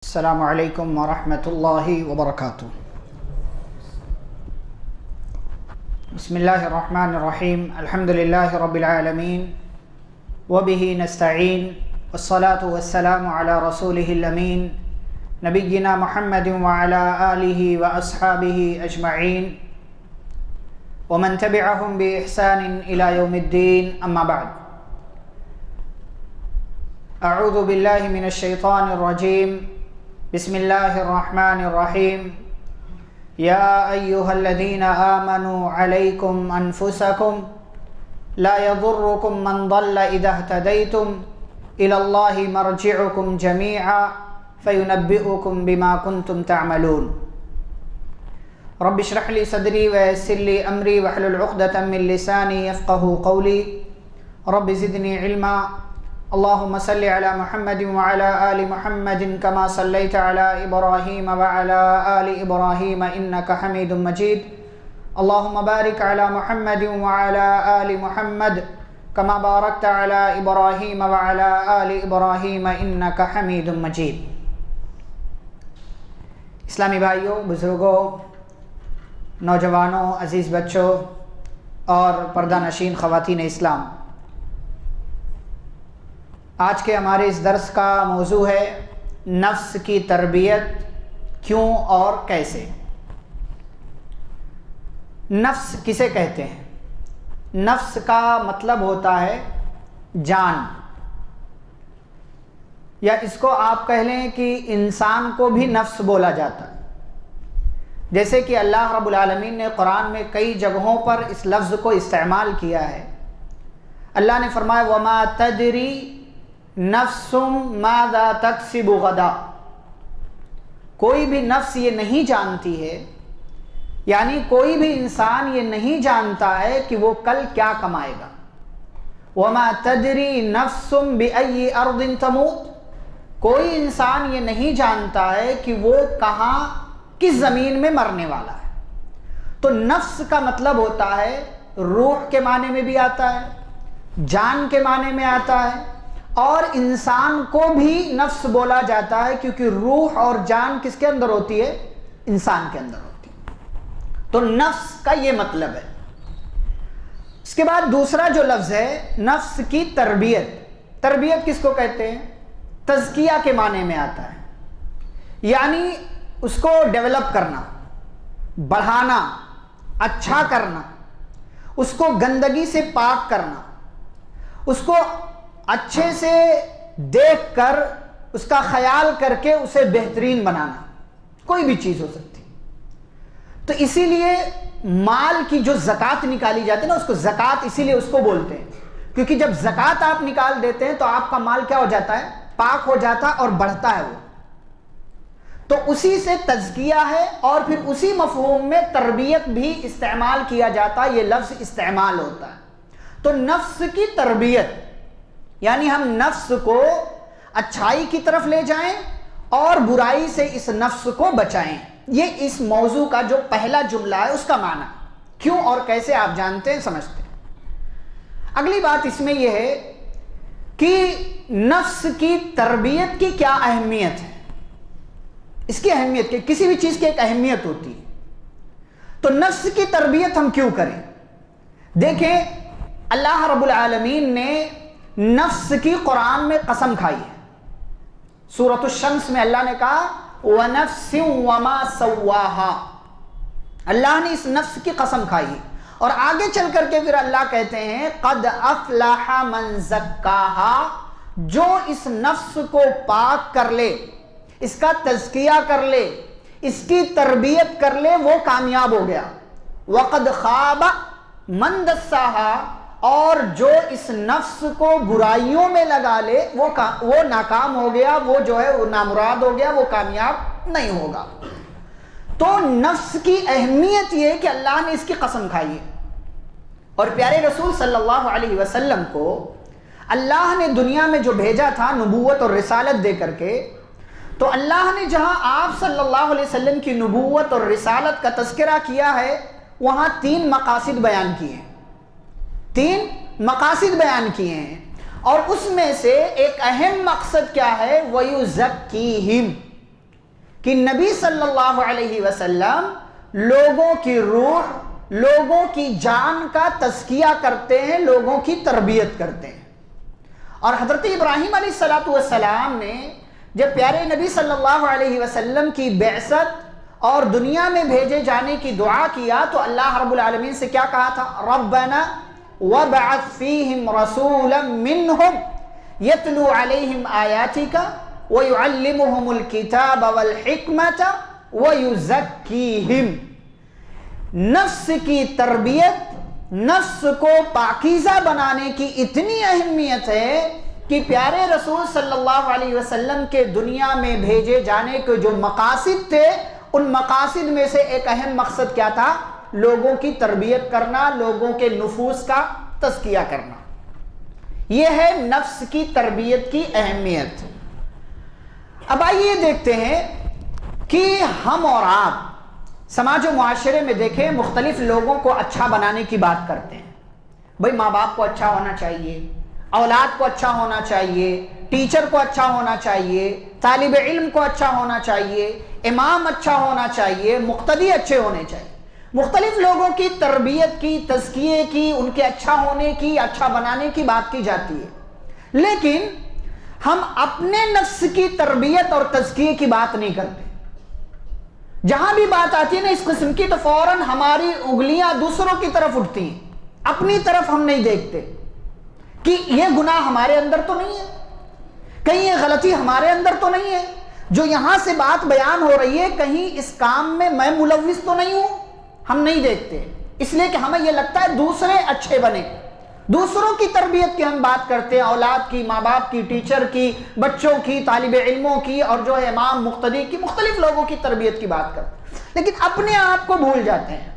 السلام علیکم ورحمۃ اللہ وبرکاتہ۔ بسم اللہ الرحمن الرحیم، الحمد للہ رب العالمین وبہ نستعین والصلاة والسلام علی رسولہ الامین نبینا محمد وعلی آلہ واصحابہ اجمعین ومن تبعہم بإحسان الی یوم الدین، اما بعد۔ اعوذ باللہ من الشیطان الرجیم، بسم اللہ الرحمن الرحیم۔ یا ایہا الذین آمنوا علیکم انفسکم لا یضرکم من ضل اذا اہتدیتم الی اللہ مرجعکم جمیعا فینبئکم بما کنتم تعملون۔ رب اشرح لی صدری ویسر لی امری واحلل عقدۃ من لسانی یفقہوا قولی۔ رب زدنی علما۔ اللهم صل على محمد وعلى آل محمد كما صليت على إبراهيم وعلى آل إبراهيم إنك حميد مجيد۔ اللهم بارك على محمد وعلى آل محمد كما باركت على إبراهيم وعلى آل إبراهيم إنك حميد مجيد۔ اسلامی بھائیوں، بزرگوں، نوجوانوں، عزیز بچوں اور پردہ نشین خواتین اسلام، آج کے ہمارے اس درس کا موضوع ہے نفس کی تربیت کیوں اور کیسے۔ نفس کسے کہتے ہیں؟ نفس کا مطلب ہوتا ہے جان، یا اس کو آپ کہہ لیں کہ انسان کو بھی نفس بولا جاتا ہے۔ جیسے کہ اللہ رب العالمین نے قرآن میں کئی جگہوں پر اس لفظ کو استعمال کیا ہے۔ اللہ نے فرمایا وَمَا تَدْرِي نفس ماذا تکسب غدا۔ کوئی بھی نفس یہ نہیں جانتی ہے، یعنی کوئی بھی انسان یہ نہیں جانتا ہے کہ وہ کل کیا کمائے گا۔ وما تدری نفس بأی ارض تموت۔ کوئی انسان یہ نہیں جانتا ہے کہ وہ کہاں کس زمین میں مرنے والا ہے۔ تو نفس کا مطلب ہوتا ہے روح کے معنی میں بھی آتا ہے، جان کے معنی میں آتا ہے، اور انسان کو بھی نفس بولا جاتا ہے کیونکہ روح اور جان کس کے اندر ہوتی ہے؟ انسان کے اندر ہوتی ہے۔ تو نفس کا یہ مطلب ہے۔ اس کے بعد دوسرا جو لفظ ہے نفس کی تربیت۔ تربیت کس کو کہتے ہیں؟ تزکیہ کے معنی میں آتا ہے، یعنی اس کو ڈیولپ کرنا، بڑھانا، اچھا کرنا، اس کو گندگی سے پاک کرنا، اس کو اچھے سے دیکھ کر اس کا خیال کر کے اسے بہترین بنانا۔ کوئی بھی چیز ہو سکتی۔ تو اسی لیے مال کی جو زکوٰۃ نکالی جاتی ہے نا، اس کو زکوٰۃ اسی لیے اس کو بولتے ہیں، کیونکہ جب زکوٰۃ آپ نکال دیتے ہیں تو آپ کا مال کیا ہو جاتا ہے؟ پاک ہو جاتا ہے اور بڑھتا ہے وہ۔ تو اسی سے تزکیہ ہے، اور پھر اسی مفہوم میں تربیت بھی استعمال کیا جاتا ہے، یہ لفظ استعمال ہوتا ہے۔ تو نفس کی تربیت یعنی ہم نفس کو اچھائی کی طرف لے جائیں اور برائی سے اس نفس کو بچائیں۔ یہ اس موضوع کا جو پہلا جملہ ہے اس کا معنی کیوں اور کیسے آپ جانتے ہیں، سمجھتے ہیں۔ اگلی بات اس میں یہ ہے کہ نفس کی تربیت کی کیا اہمیت ہے۔ اس کی اہمیت کی کسی بھی چیز کی ایک اہمیت ہوتی ہے۔ تو نفس کی تربیت ہم کیوں کریں؟ دیکھیں، اللہ رب العالمین نے نفس کی قرآن میں قسم کھائی ہے۔ سورۃ الشمس میں اللہ نے کہا وَنَفْسٍ وَمَا سَوَّاهَا۔ اللہ نے اس نفس کی قسم کھائی ہے، اور آگے چل کر کے پھر اللہ کہتے ہیں قَدْ أَفْلَحَ مَنْ زَكَّاهَا۔ جو اس نفس کو پاک کر لے، اس کا تزکیہ کر لے، اس کی تربیت کر لے، وہ کامیاب ہو گیا۔ وَقَدْ خَابَ مَنْ دَسَّاهَا۔ اور جو اس نفس کو برائیوں میں لگا لے وہ ناکام ہو گیا، وہ جو ہے وہ نامراد ہو گیا، وہ کامیاب نہیں ہوگا۔ تو نفس کی اہمیت یہ ہے کہ اللہ نے اس کی قسم کھائی ہے۔ اور پیارے رسول صلی اللہ علیہ وسلم کو اللہ نے دنیا میں جو بھیجا تھا نبوت اور رسالت دے کر کے، تو اللہ نے جہاں آپ صلی اللہ علیہ وسلم کی نبوت اور رسالت کا تذکرہ کیا ہے، وہاں 3 مقاصد بیان کیے ہیں۔ 3 مقاصد بیان کیے ہیں، اور اس میں سے ایک اہم مقصد کیا ہے؟ وَيُزَكِّيهِمْ، کہ نبی صلی اللہ علیہ وسلم لوگوں کی روح، لوگوں کی جان کا تزکیہ کرتے ہیں، لوگوں کی تربیت کرتے ہیں۔ اور حضرت ابراہیم علیہ السلام نے جب پیارے نبی صلی اللہ علیہ وسلم کی بعثت اور دنیا میں بھیجے جانے کی دعا کیا تو اللہ رب العالمین سے کیا کہا تھا؟ ربنا وابعث فیہم رسولا منہم یتلو علیہم آیاتک ویعلمہم الکتاب والحکمت ویزکیہم۔ نفس کی تربیت، نفس کو پاکیزہ بنانے کی اتنی اہمیت ہے کہ پیارے رسول صلی اللہ علیہ وسلم کے دنیا میں بھیجے جانے کے جو مقاصد تھے، ان مقاصد میں سے ایک اہم مقصد کیا تھا؟ لوگوں کی تربیت کرنا، لوگوں کے نفوس کا تزکیہ کرنا۔ یہ ہے نفس کی تربیت کی اہمیت۔ اب آئیے دیکھتے ہیں کہ ہم اور آپ سماج و معاشرے میں دیکھیں مختلف لوگوں کو اچھا بنانے کی بات کرتے ہیں۔ بھئی ماں باپ کو اچھا ہونا چاہیے، اولاد کو اچھا ہونا چاہیے، ٹیچر کو اچھا ہونا چاہیے، طالب علم کو اچھا ہونا چاہیے، امام اچھا ہونا چاہیے، مقتدی اچھے ہونے چاہیے۔ مختلف لوگوں کی تربیت کی، تزکیے کی، ان کے اچھا ہونے کی، اچھا بنانے کی بات کی جاتی ہے، لیکن ہم اپنے نفس کی تربیت اور تزکیے کی بات نہیں کرتے۔ جہاں بھی بات آتی ہے نا اس قسم کی تو فوراً ہماری انگلیاں دوسروں کی طرف اٹھتی ہیں، اپنی طرف ہم نہیں دیکھتے کہ یہ گناہ ہمارے اندر تو نہیں ہے، کہیں یہ غلطی ہمارے اندر تو نہیں ہے، جو یہاں سے بات بیان ہو رہی ہے کہیں اس کام میں میں ملوث تو نہیں ہوں، ہم نہیں دیکھتے، اس لیے کہ ہمیں یہ لگتا ہے دوسرے اچھے بنے، دوسروں کی تربیت کی ہم بات کرتے ہیں، اولاد کی، ماں باپ کی، ٹیچر کی، بچوں کی، طالب علموں کی، اور جو ہے امام مقتدی کی، مختلف لوگوں کی تربیت کی بات کرتے ہیں، لیکن اپنے آپ کو بھول جاتے ہیں،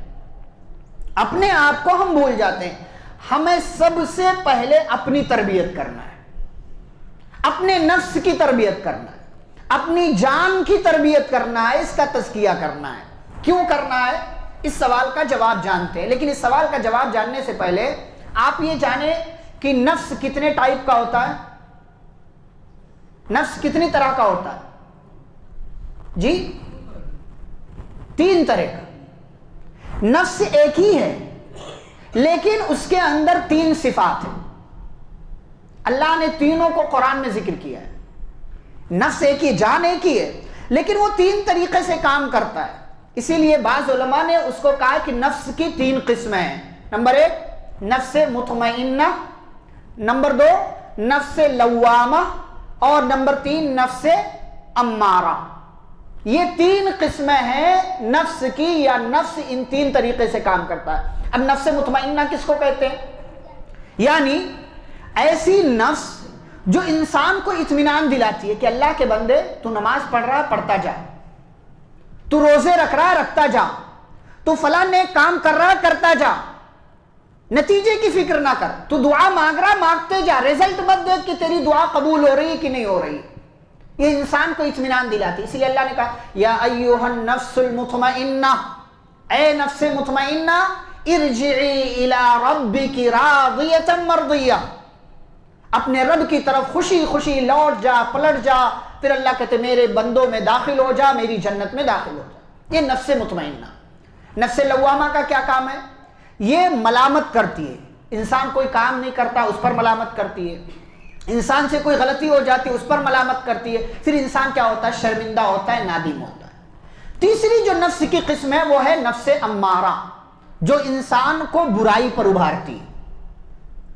اپنے آپ کو ہم بھول جاتے ہیں۔ ہمیں سب سے پہلے اپنی تربیت کرنا ہے، اپنے نفس کی تربیت کرنا ہے، اپنی جان کی تربیت کرنا ہے، اس کا تزکیہ کرنا ہے۔ کیوں کرنا ہے؟ اس سوال کا جواب جانتے ہیں، لیکن اس سوال کا جواب جاننے سے پہلے آپ یہ جانیں کہ نفس کتنے ٹائپ کا ہوتا ہے، نفس کتنی طرح کا ہوتا ہے؟ جی 3 طرح کا۔ نفس ایک ہی ہے لیکن اس کے اندر 3 صفات ہیں، اللہ نے تینوں کو قرآن میں ذکر کیا ہے۔ نفس ایک ہی، جان ایک ہی ہے، لیکن وہ 3 طریقے سے کام کرتا ہے، اسی لیے بعض علماء نے اس کو کہا کہ نفس کی 3 قسمیں ہیں۔ نمبر 1 نفس مطمئنہ، نمبر 2 نفس لوامہ، اور نمبر 3 نفس امارہ۔ یہ 3 قسمیں ہیں نفس کی، یا نفس ان 3 طریقے سے کام کرتا ہے۔ اب نفس مطمئنہ کس کو کہتے ہیں؟ یعنی ایسی نفس جو انسان کو اطمینان دلاتی ہے کہ اللہ کے بندے تو نماز پڑھ رہا پڑھتا جا، تو روزے رکھ رہا رکھتا جا، تو فلاں نیک کام کر رہا کرتا جا، نتیجے کی فکر نہ کر، تو دعا مانگ رہا مانگتے جا، رزلٹ مت دیکھ کہ تیری دعا قبول ہو رہی ہے کہ نہیں ہو رہی۔ یہ انسان کو اطمینان دلاتی، اسی لیے اللہ نے کہا یا ایھا النفس المطمئنہ، اے نفس مطمئنہ ارجعی الی ربک راضیۃ مرضیہ، اپنے رب کی طرف خوشی خوشی لوٹ جا، پلٹ جا، پھر اللہ کہتے میرے بندوں میں داخل ہو جا، میری جنت میں داخل ہو جا۔ یہ نفس مطمئنہ۔ نفس لوامہ کا کیا کام ہے؟ یہ ملامت کرتی ہے، انسان کوئی کام نہیں کرتا اس پر ملامت کرتی ہے، انسان سے کوئی غلطی ہو جاتی ہے اس پر ملامت کرتی ہے، پھر انسان کیا ہوتا ہے؟ شرمندہ ہوتا ہے، نادم ہوتا ہے۔ تیسری جو نفس کی قسم ہے وہ ہے نفس امارہ، جو انسان کو برائی پر ابھارتی ہے۔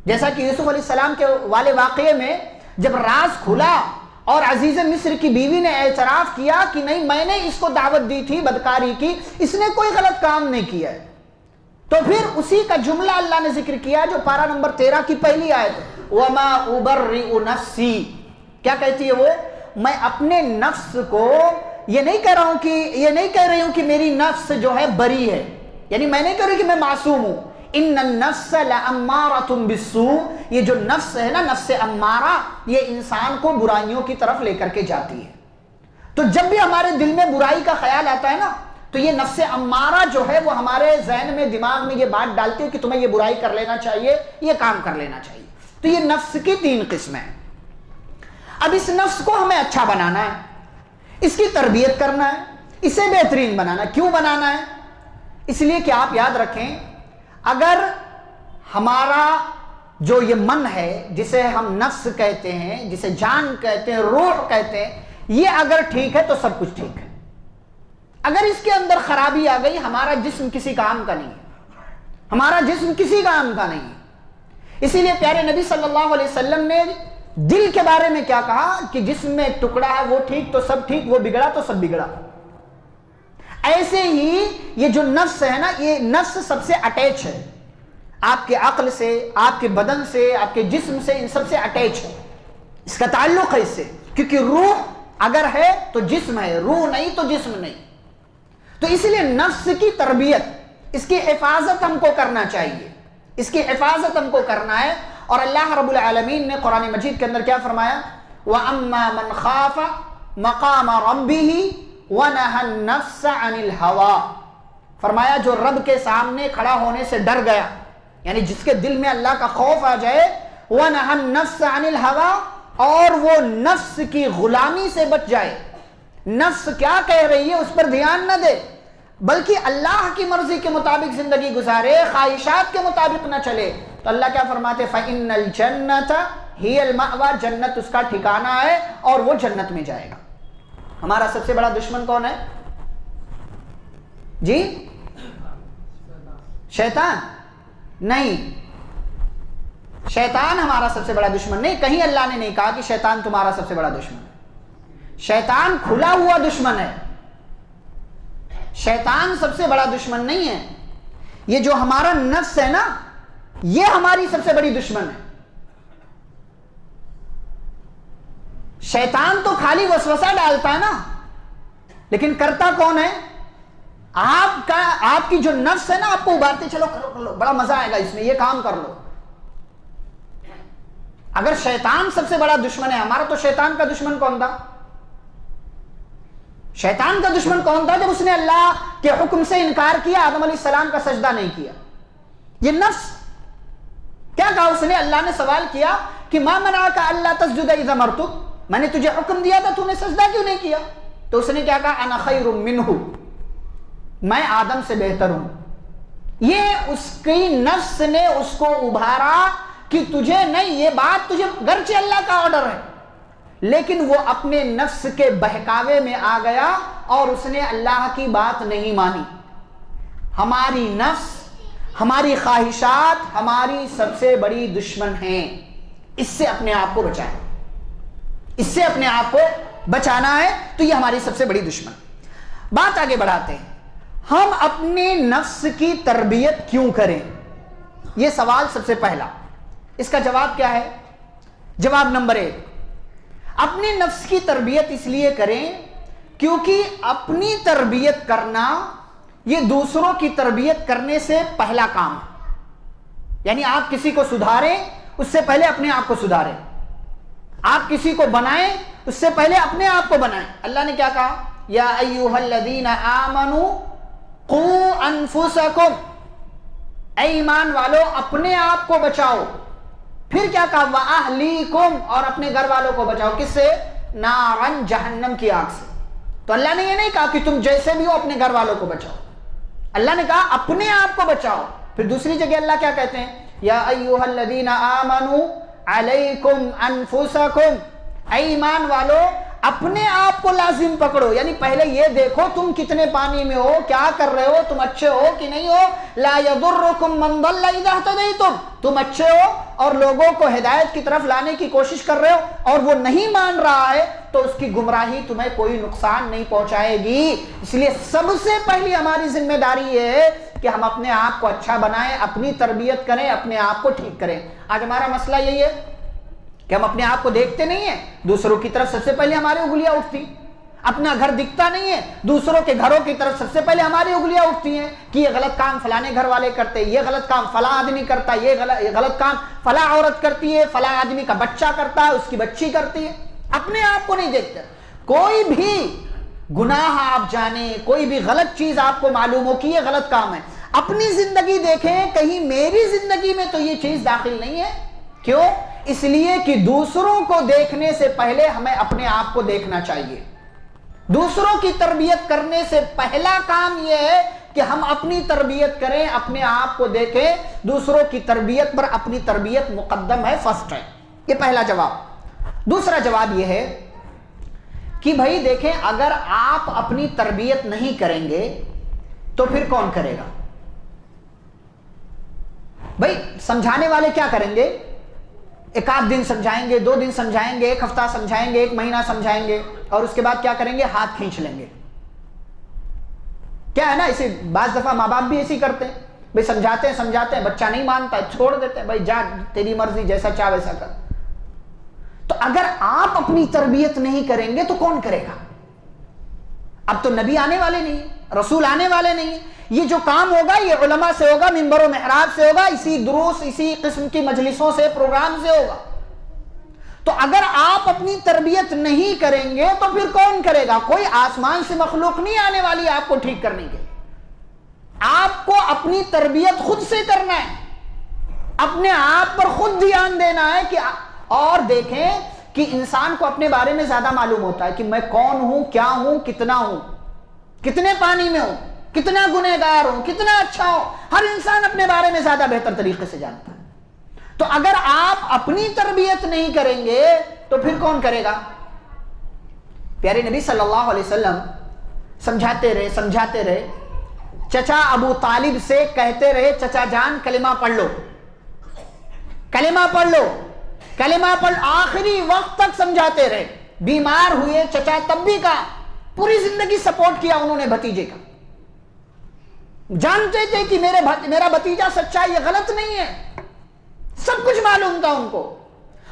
جیسا کہ یوسف علیہ السلام کے والے واقعے میں جب راز کھلا اور عزیز مصر کی بیوی نے اعتراف کیا کہ نہیں میں نے اس کو دعوت دی تھی بدکاری کی، اس نے کوئی غلط کام نہیں کیا ہے، تو پھر اسی کا جملہ اللہ نے ذکر کیا جو پارہ نمبر 13 کی پہلی آیت، وَمَا أُبَرِّئُ نَفْسِي، کیا کہتی ہے وہ؟ میں اپنے نفس کو یہ نہیں کہہ رہی ہوں کہ میری نفس جو ہے بری ہے، یعنی میں نہیں کہہ رہی کہ میں معصوم ہوں۔ ان النفس لامارۃ بالسوء، یہ جو نفس ہے نا، نفس امارہ، یہ انسان کو برائیوں کی طرف لے کر کے جاتی ہے۔ تو جب بھی ہمارے دل میں برائی کا خیال آتا ہے نا، تو یہ نفس امارہ جو ہے وہ ہمارے ذہن میں، دماغ میں یہ بات ڈالتی ہے کہ تمہیں یہ برائی کر لینا چاہیے، یہ کام کر لینا چاہیے۔ تو یہ نفس کی 3 قسمیں ہیں۔ اب اس نفس کو ہمیں اچھا بنانا ہے، اس کی تربیت کرنا ہے، اسے بہترین بنانا ہے۔ کیوں بنانا ہے؟ اس لیے کہ آپ یاد رکھیں، اگر ہمارا جو یہ من ہے، جسے ہم نفس کہتے ہیں، جسے جان کہتے ہیں، روح کہتے ہیں، یہ اگر ٹھیک ہے تو سب کچھ ٹھیک ہے۔ اگر اس کے اندر خرابی آ گئی، ہمارا جسم کسی کام کا نہیں ہے، ہمارا جسم کسی کام کا نہیں ہے۔ اسی لیے پیارے نبی صلی اللہ علیہ وسلم نے دل کے بارے میں کیا کہا کہ جسم میں ایک ٹکڑا ہے، وہ ٹھیک تو سب ٹھیک، وہ بگڑا تو سب بگڑا۔ ایسے ہی یہ جو نفس ہے نا، یہ نفس سب سے اٹیچ ہے، آپ کے عقل سے، آپ کے بدن سے، آپ کے جسم سے، ان سب سے اٹیچ ہے، اس کا تعلق ہے اس سے، کیونکہ روح اگر ہے تو جسم ہے، روح نہیں تو جسم نہیں۔ تو اس لیے نفس کی تربیت، اس کی حفاظت ہم کو کرنا چاہیے، اس کی حفاظت ہم کو کرنا ہے۔ اور اللہ رب العالمین نے قرآن مجید کے اندر کیا فرمایا؟ وَأَمَّا مَنْ خَافَ مَقَامَ رَبِّهِ وَنَهَى النَّفْسَ عَنِ الْهَوَىٰ، فرمایا جو رب کے سامنے کھڑا ہونے سے ڈر گیا، یعنی جس کے دل میں اللہ کا خوف آ جائے، وَنَهَى النَّفْسَ عَنِ الْهَوَىٰ، اور وہ نفس کی غلامی سے بچ جائے، نفس کیا کہہ رہی ہے اس پر دھیان نہ دے، بلکہ اللہ کی مرضی کے مطابق زندگی گزارے، خواہشات کے مطابق نہ چلے، تو اللہ کیا فرماتے؟ فَإِنَّ الْجَنَّةَ هِيَ الْمَأْوَىٰ، جنت اس کا ٹھکانہ ہے اور وہ جنت میں جائے گا۔ ہمارا سب سے بڑا دشمن کون ہے جی؟ شیطان نہیں، شیطان ہمارا سب سے بڑا دشمن نہیں۔ کہیں اللہ نے نہیں کہا کہ شیطان تمہارا سب سے بڑا دشمن ہے، شیطان کھلا ہوا دشمن ہے، شیطان سب سے بڑا دشمن نہیں ہے۔ یہ جو ہمارا نفس ہے نا، یہ ہماری سب سے بڑی دشمن ہے۔ شیطان تو خالی وسوسہ ڈالتا ہے نا، لیکن کرتا کون ہے؟ آپ کی جو نفس ہے نا، آپ کو ابارتے چلو کر لو، بڑا مزہ آئے گا اس میں، یہ کام کر لو۔ اگر شیطان سب سے بڑا دشمن ہے ہمارا، تو شیطان کا دشمن کون تھا؟ شیطان کا دشمن کون تھا جب اس نے اللہ کے حکم سے انکار کیا، آدم علیہ السلام کا سجدہ نہیں کیا؟ یہ نفس کیا کہا اس نے؟ اللہ نے سوال کیا کہ ما منعک الا تسجد اذا امرتک، میں نے تجھے حکم دیا تھا، تو نے سجدہ کیوں نہیں کیا؟ تو اس نے کیا کہا؟ انا خیر منہ، میں آدم سے بہتر ہوں۔ یہ اس کی نفس نے اس کو ابھارا کہ تجھے نہیں، یہ بات تجھے، گرچہ اللہ کا آرڈر ہے، لیکن وہ اپنے نفس کے بہکاوے میں آ گیا اور اس نے اللہ کی بات نہیں مانی۔ ہماری نفس، ہماری خواہشات ہماری سب سے بڑی دشمن ہیں، اس سے اپنے آپ کو بچائیں، اس سے اپنے آپ کو بچانا ہے، تو یہ ہماری سب سے بڑی دشمن۔ بات آگے بڑھاتے ہیں، ہم اپنے نفس کی تربیت کیوں کریں؟ یہ سوال سب سے پہلا، اس کا جواب کیا ہے؟ جواب نمبر 1، اپنی نفس کی تربیت اس لیے کریں کیونکہ اپنی تربیت کرنا یہ دوسروں کی تربیت کرنے سے پہلا کام ہے۔ یعنی آپ کسی کو سدھاریں اس سے پہلے اپنے آپ کو سدھاریں، آپ کسی کو بنائیں اس سے پہلے اپنے آپ کو بنائیں۔ اللہ نے کیا کہا؟ یا ایھا الذین آمنوا قوا انفسکم، اے ایمان والو اپنے آپ کو بچاؤ۔ پھر کیا کہا؟ وَأَهْلِيكُمْ، اور اپنے گھر والوں کو بچاؤ، کس سے؟ نارن، جہنم کی آگ سے۔ تو اللہ نے یہ نہیں کہا کہ تم جیسے بھی ہو اپنے گھر والوں کو بچاؤ، اللہ نے کہا اپنے آپ کو بچاؤ۔ پھر دوسری جگہ اللہ کیا کہتے ہیں؟ یا ایھا الذین آمنوا علیکم انفسکم، اے ایمان والو اپنے آپ کو لازم پکڑو، یعنی پہلے یہ دیکھو تم کتنے پانی میں ہو، کیا کر رہے ہو، تم اچھے ہو کہ نہیں ہو۔ لا یضرکم من ضل اذا اہتدیتم، تم اچھے ہو اور لوگوں کو ہدایت کی طرف لانے کی کوشش کر رہے ہو اور وہ نہیں مان رہا ہے، تو اس کی گمراہی تمہیں کوئی نقصان نہیں پہنچائے گی۔ اس لیے سب سے پہلی ہماری ذمہ داری یہ ہے کہ ہم اپنے آپ کو اچھا بنائیں، اپنی تربیت کریں، اپنے آپ کو ٹھیک کریں۔ آج ہمارا مسئلہ یہی ہے کہ ہم اپنے آپ کو دیکھتے نہیں ہیں، دوسروں کی طرف سب سے پہلے ہماری انگلیاں اٹھتی، اپنا گھر دکھتا نہیں ہے، دوسروں کے گھروں کی طرف سب سے پہلے ہماری انگلیاں اٹھتی ہیں کہ یہ غلط کام فلانے گھر والے کرتے، یہ غلط کام فلاں آدمی کرتا، یہ غلط کام فلاں عورت کرتی ہے، فلاں آدمی کا بچہ کرتا ہے، اس کی بچی کرتی ہے۔ اپنے آپ کو نہیں دیکھتے۔ کوئی بھی گناہ آپ جانیں، کوئی بھی غلط چیز آپ کو معلوم ہو کہ یہ غلط کام ہے، اپنی زندگی دیکھیں، کہیں میری زندگی میں تو یہ چیز داخل نہیں ہے۔ کیوں؟ اس لیے کہ دوسروں کو دیکھنے سے پہلے ہمیں اپنے آپ کو دیکھنا چاہیے۔ دوسروں کی تربیت کرنے سے پہلا کام یہ ہے کہ ہم اپنی تربیت کریں، اپنے آپ کو دیکھیں، دوسروں کی تربیت پر اپنی تربیت مقدم ہے، فرسٹ ہے۔ یہ پہلا جواب۔ دوسرا جواب یہ ہے کہ بھائی دیکھیں، اگر آپ اپنی تربیت نہیں کریں گے تو پھر کون کرے گا؟ بھائی سمجھانے والے کیا کریں گے؟ ایک آدھ دن سمجھائیں گے، 2 دن سمجھائیں گے، 1 ہفتہ سمجھائیں گے، 1 مہینہ سمجھائیں گے، اور اس کے بعد کیا کریں گے؟ ہاتھ کھینچ لیں گے۔ کیا ہے نا، اسے بعض دفعہ ماں باپ بھی ایسی کرتے ہیں، بھائی سمجھاتے ہیں، بچہ نہیں مانتا، چھوڑ دیتے ہیں، بھائی جا تیری مرضی، جیسا چاہ ویسا کر۔ تو اگر آپ اپنی تربیت نہیں کریں گے تو کون کرے گا؟ اب تو نبی آنے والے نہیں، رسول آنے والے نہیں، یہ جو کام ہوگا یہ علماء سے ہوگا، منبر و محراب سے ہوگا، اسی دروس، اسی قسم کی مجلسوں سے، پروگرام سے ہوگا۔ تو اگر آپ اپنی تربیت نہیں کریں گے تو پھر کون کرے گا؟ کوئی آسمان سے مخلوق نہیں آنے والی آپ کو ٹھیک کرنے کے۔ آپ کو اپنی تربیت خود سے کرنا ہے، اپنے آپ پر خود دھیان دینا ہے کہ اور دیکھیں کہ انسان کو اپنے بارے میں زیادہ معلوم ہوتا ہے کہ میں کون ہوں، کیا ہوں، کتنا ہوں، کتنے پانی میں ہوں، کتنا گنہگار ہوں، کتنا اچھا ہوں۔ ہر انسان اپنے بارے میں زیادہ بہتر طریقے سے جانتا ہے۔ تو اگر آپ اپنی تربیت نہیں کریں گے تو پھر کون کرے گا؟ پیارے نبی صلی اللہ علیہ وسلم سمجھاتے رہے، چچا ابو طالب سے کہتے رہے، چچا جان کلمہ پڑھ لو، کلمہ پڑھ، آخری وقت تک سمجھاتے رہے۔ بیمار ہوئے چچا تب بھی کہا، پوری زندگی سپورٹ کیا انہوں نے بھتیجے کا، جانتے تھے کہ میرا بھتیجا سچا ہے، یہ غلط نہیں ہے، سب کچھ معلوم تھا ان کو۔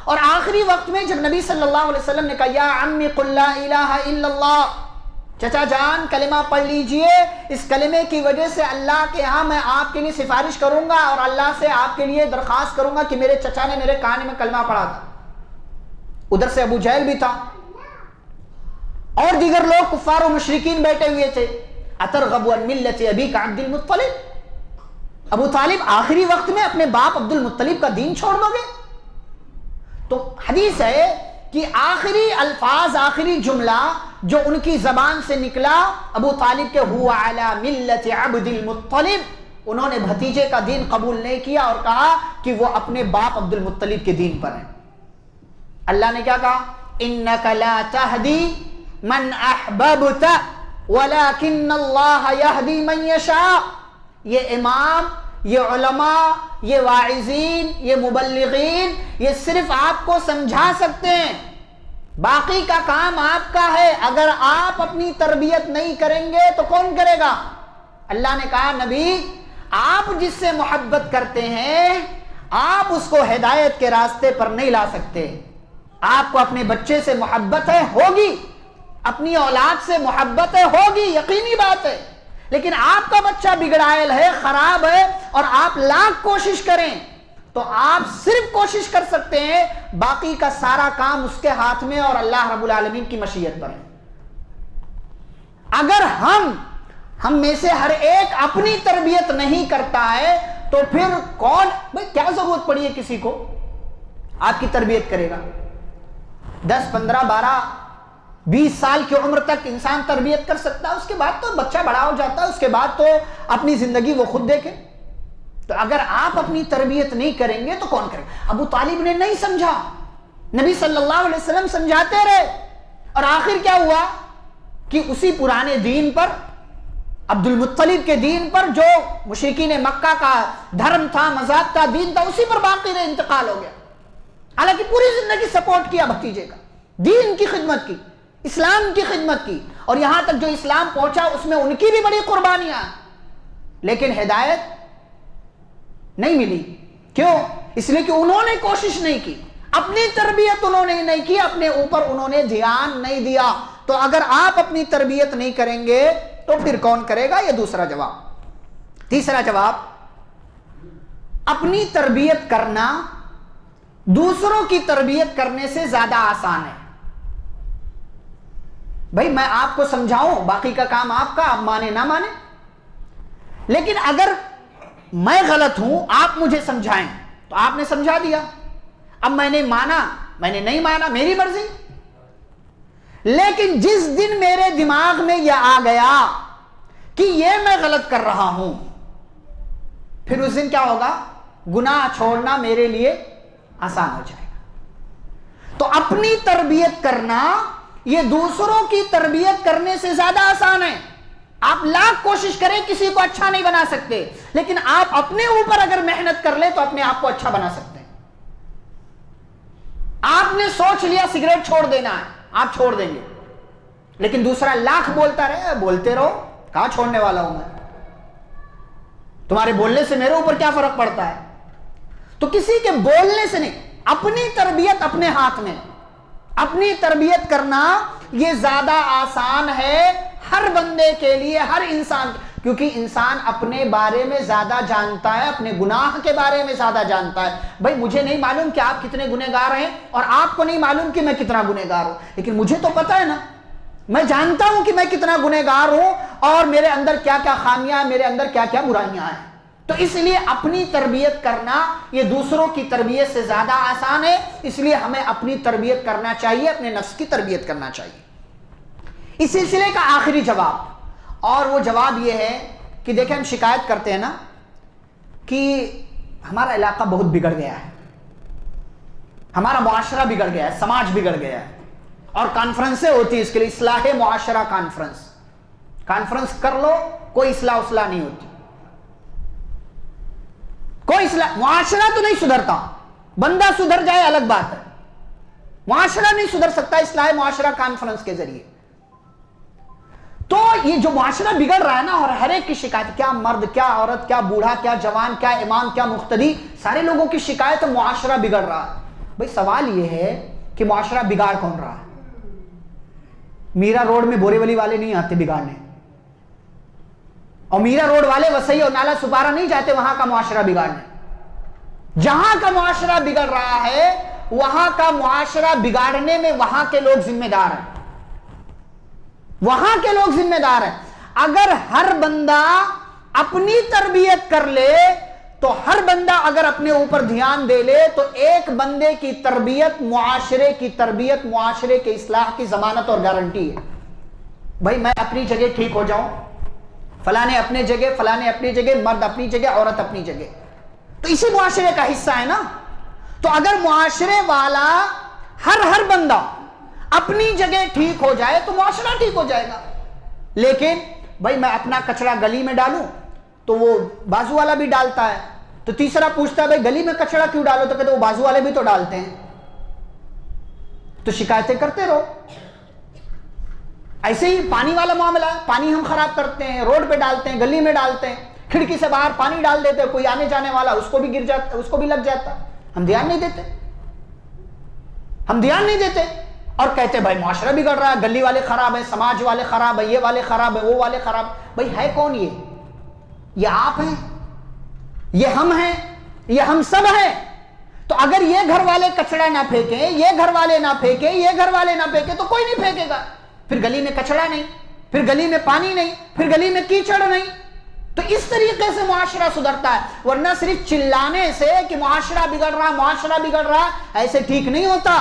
اور آخری وقت میں جب نبی صلی اللہ علیہ وسلم نے کہا یا عمی قل لا الہ الا اللہ، چچا جان کلمہ پڑھ لیجئے، اس کلمے کی وجہ سے اللہ کے ہاں میں آپ کے لیے سفارش کروں گا اور اللہ سے آپ کے لیے درخواست کروں گا کہ میرے چچا نے میرے کان میں کلمہ پڑھا تھا۔ ادھر سے ابو جہل بھی تھا اور دیگر لوگ کفار و مشرکین بیٹھے ہوئے تھے۔ اترغب عن ملت ابیک عبد المطلب، ابو طالب آخری وقت میں اپنے باپ عبد المطلب کا دین چھوڑ دو گے؟ تو حدیث ہے کہ آخری الفاظ، آخری جملہ جو ان کی زبان سے نکلا ابو طالب کے، هو علی ملت عبد المطلب، انہوں نے بھتیجے کا دین قبول نہیں کیا اور کہا کہ وہ اپنے باپ عبد المطلب کے دین پر ہیں۔ اللہ نے کیا کہا؟ انک لا تہدی من احببت ولکن اللہ یہدی من یشاء۔ یہ امام، یہ علماء، یہ واعظین، یہ مبلغین، یہ صرف آپ کو سمجھا سکتے ہیں، باقی کا کام آپ کا ہے۔ اگر آپ اپنی تربیت نہیں کریں گے تو کون کرے گا؟ اللہ نے کہا نبی آپ جس سے محبت کرتے ہیں آپ اس کو ہدایت کے راستے پر نہیں لا سکتے۔ آپ کو اپنے بچے سے محبت ہے، ہوگی، اپنی اولاد سے محبت ہے، ہوگی، یقینی بات ہے، لیکن آپ کا بچہ بگڑائل ہے، خراب ہے، اور آپ لاکھ کوشش کریں تو آپ صرف کوشش کر سکتے ہیں، باقی کا سارا کام اس کے ہاتھ میں اور اللہ رب العالمین کی مشیت پر ہے۔ اگر ہم میں سے ہر ایک اپنی تربیت نہیں کرتا ہے تو پھر کون؟ بھئی کیا ضرورت پڑی ہے کسی کو آپ کی تربیت کرے گا؟ 10 15 12 20 سال کی عمر تک انسان تربیت کر سکتا ہے، اس کے بعد تو بچہ بڑا ہو جاتا ہے، اس کے بعد تو اپنی زندگی وہ خود دیکھے۔ تو اگر آپ اپنی تربیت نہیں کریں گے تو کون کرے گا؟ ابو طالب نے نہیں سمجھا، نبی صلی اللہ علیہ وسلم سمجھاتے رہے، اور آخر کیا ہوا کہ اسی پرانے دین پر، عبد المطلب کے دین پر، جو مشرکین مکہ کا دھرم تھا، مذہب کا دین تھا، اسی پر باقی رہے، انتقال ہو گیا۔ حالانکہ پوری زندگی سپورٹ کیا بھتیجے کا، دین کی خدمت کی، اسلام کی خدمت کی، اور یہاں تک جو اسلام پہنچا اس میں ان کی بھی بڑی قربانیاں، لیکن ہدایت نہیں ملی۔ کیوں؟ اس لیے کہ انہوں نے کوشش نہیں کی، اپنی تربیت انہوں نے نہیں کی، اپنے اوپر انہوں نے دھیان نہیں دیا۔ تو اگر آپ اپنی تربیت نہیں کریں گے تو پھر کون کرے گا؟ یہ دوسرا جواب۔ تیسرا جواب، اپنی تربیت کرنا دوسروں کی تربیت کرنے سے زیادہ آسان ہے۔ بھائی میں آپ کو سمجھاؤں، باقی کا کام آپ کا، آپ مانے نہ مانے، لیکن اگر میں غلط ہوں آپ مجھے سمجھائیں تو آپ نے سمجھا دیا، اب میں نے مانا، میں نے نہیں مانا، میری مرضی۔ لیکن جس دن میرے دماغ میں یہ آ گیا کہ یہ میں غلط کر رہا ہوں، پھر اس دن کیا ہوگا؟ گناہ چھوڑنا میرے لیے آسان ہو جائے گا۔ تو اپنی تربیت کرنا یہ دوسروں کی تربیت کرنے سے زیادہ آسان ہے۔ آپ لاکھ کوشش کریں کسی کو اچھا نہیں بنا سکتے، لیکن آپ اپنے اوپر اگر محنت کر لیں تو اپنے آپ کو اچھا بنا سکتے ہیں۔ آپ نے سوچ لیا سگریٹ چھوڑ دینا ہے، آپ چھوڑ دیں گے، لیکن دوسرا لاکھ بولتا رہے، بولتے رہو، کہاں چھوڑنے والا ہوں میں، تمہارے بولنے سے میرے اوپر کیا فرق پڑتا ہے؟ تو کسی کے بولنے سے نہیں، اپنی تربیت اپنے ہاتھ میں، اپنی تربیت کرنا یہ زیادہ آسان ہے ہر بندے کے لیے، ہر انسان، کیونکہ انسان اپنے بارے میں زیادہ جانتا ہے، اپنے گناہ کے بارے میں زیادہ جانتا ہے۔ بھائی مجھے نہیں معلوم کہ آپ کتنے گنہگار ہیں، اور آپ کو نہیں معلوم کہ میں کتنا گنہگار ہوں، لیکن مجھے تو پتا ہے نا، میں جانتا ہوں کہ میں کتنا گنہگار ہوں اور میرے اندر کیا کیا خامیاں ہیں، میرے اندر کیا کیا برائیاں ہیں۔ تو اس لیے اپنی تربیت کرنا یہ دوسروں کی تربیت سے زیادہ آسان ہے، اس لیے ہمیں اپنی تربیت کرنا چاہیے، اپنے نفس کی تربیت کرنا چاہیے۔ اس سلسلے کا آخری جواب، اور وہ جواب یہ ہے کہ دیکھیں ہم شکایت کرتے ہیں نا کہ ہمارا علاقہ بہت بگڑ گیا ہے، ہمارا معاشرہ بگڑ گیا ہے، سماج بگڑ گیا ہے، اور کانفرنسیں ہوتی ہیں اس کے لیے، اصلاح معاشرہ کانفرنس کر لو، کوئی اصلاح نہیں ہوتی، کوئی اصلاح، معاشرہ تو نہیں سدھرتا، بندہ سدھر جائے الگ بات ہے، معاشرہ نہیں سدھر سکتا اصلاح معاشرہ کانفرنس کے ذریعے۔ تو یہ جو معاشرہ بگڑ رہا ہے نا، اور ہر ایک کی شکایت، کیا مرد، کیا عورت، کیا بوڑھا، کیا جوان، کیا امام، کیا مقتدی، سارے لوگوں کی شکایت ہے معاشرہ بگڑ رہا ہے۔ بھئی سوال یہ ہے کہ معاشرہ بگاڑ کون رہا ہے؟ میرا روڈ میں بورے ولی والے نہیں آتے بگاڑنے، اور میرا روڈ والے وسئی اور نالا سپارہ نہیں جاتے وہاں کا معاشرہ بگاڑنے۔ جہاں کا معاشرہ بگڑ رہا ہے وہاں کا معاشرہ بگاڑنے میں وہاں کے لوگ ذمہ دار ہیں، وہاں کے لوگ ذمہ دار ہیں۔ اگر ہر بندہ اپنی تربیت کر لے تو ہر بندہ اگر اپنے اوپر دھیان دے لے تو ایک بندے کی تربیت معاشرے کی تربیت، معاشرے کے اصلاح کی ضمانت اور گارنٹی ہے۔ بھائی میں اپنی جگہ ٹھیک ہو جاؤں، فلانے اپنے جگہ، فلانے اپنی جگہ، مرد اپنی جگہ، عورت اپنی جگہ، تو اسی معاشرے کا حصہ ہے نا۔ تو اگر معاشرے والا ہر بندہ اپنی جگہ ٹھیک ہو جائے تو معاشرہ ٹھیک ہو جائے گا۔ لیکن بھائی میں اپنا کچرا گلی میں ڈالوں تو وہ بازو والا بھی ڈالتا ہے، تو تیسرا پوچھتا ہے بھائی گلی میں کچرا کیوں ڈالو، تو کہتے وہ بازو والے بھی تو ڈالتے ہیں، تو شکایتیں کرتے رہو۔ ایسے ہی پانی والا معاملہ ہے، پانی ہم خراب کرتے ہیں، روڈ پہ ڈالتے ہیں، گلی میں ڈالتے ہیں، کھڑکی سے باہر پانی ڈال دیتے ہیں، کوئی آنے جانے والا اس کو بھی گر جاتا، اس کو بھی لگ جاتا، ہم دھیان نہیں دیتے، ہم دھیان نہیں دیتے، اور کہتے بھائی معاشرہ بگڑ رہا ہے، گلی والے خراب ہیں، سماج والے خراب ہیں، یہ والے خراب ہیں، وہ والے خراب۔ بھائی ہے کون یہ آپ ہیں، یہ ہم ہیں، یہ ہم سب ہیں۔ تو اگر یہ گھر والے کچڑا نہ پھینکیں، یہ گھر والے نہ پھینکیں، یہ گھر والے نہ پھینکیں تو کوئی نہیں پھینکے گا، پھر گلی میں کچڑا نہیں، پھر گلی میں پانی نہیں، پھر گلی میں کیچڑ نہیں۔ تو اس طریقے سے معاشرہ سدھرتا ہے، ورنہ صرف چلانے سے کہ معاشرہ بگڑ رہا، معاشرہ بگڑ رہا، ایسے ٹھیک نہیں ہوتا۔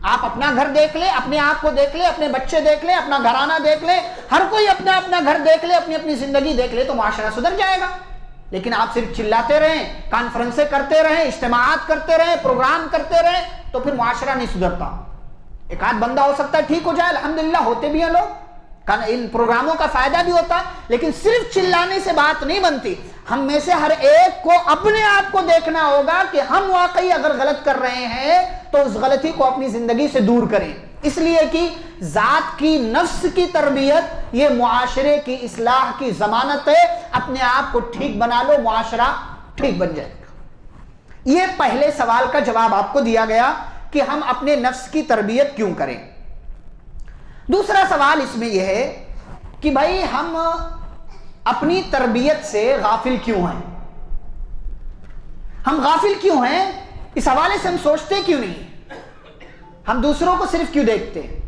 آپ اپنا گھر دیکھ لیں، اپنے آپ کو دیکھ لیں، اپنے بچے دیکھ لیں، اپنا گھرانہ دیکھ لیں، ہر کوئی اپنا اپنا گھر دیکھ لے، اپنی اپنی زندگی دیکھ لے تو معاشرہ سدھر جائے گا۔ لیکن آپ صرف چلاتے رہیں، کانفرنسیں کرتے رہیں، اجتماعات کرتے رہیں، پروگرام کرتے رہیں تو پھر معاشرہ نہیں سدھرتا۔ ایک آدھ بندہ ہو سکتا ہے ٹھیک ہو جائے، الحمدللہ ہوتے بھی ہیں لوگ، ان پروگراموں کا فائدہ بھی ہوتا ہے، لیکن صرف چلانے سے بات نہیں بنتی۔ ہم میں سے ہر ایک کو اپنے آپ کو دیکھنا ہوگا کہ ہم واقعی اگر غلط کر رہے ہیں تو اس غلطی کو اپنی زندگی سے دور کریں، اس لیے کہ ذات کی، نفس کی تربیت یہ معاشرے کی اصلاح کی ضمانت ہے۔ اپنے آپ کو ٹھیک بنا لو، معاشرہ ٹھیک بن جائے گا۔ یہ پہلے سوال کا جواب آپ کو دیا گیا کہ ہم اپنے نفس کی تربیت کیوں کریں۔ دوسرا سوال اس میں یہ ہے کہ بھائی ہم اپنی تربیت سے غافل کیوں ہیں؟ ہم غافل کیوں ہیں؟ اس حوالے سے ہم سوچتے کیوں نہیں؟ ہم دوسروں کو صرف کیوں دیکھتے ہیں؟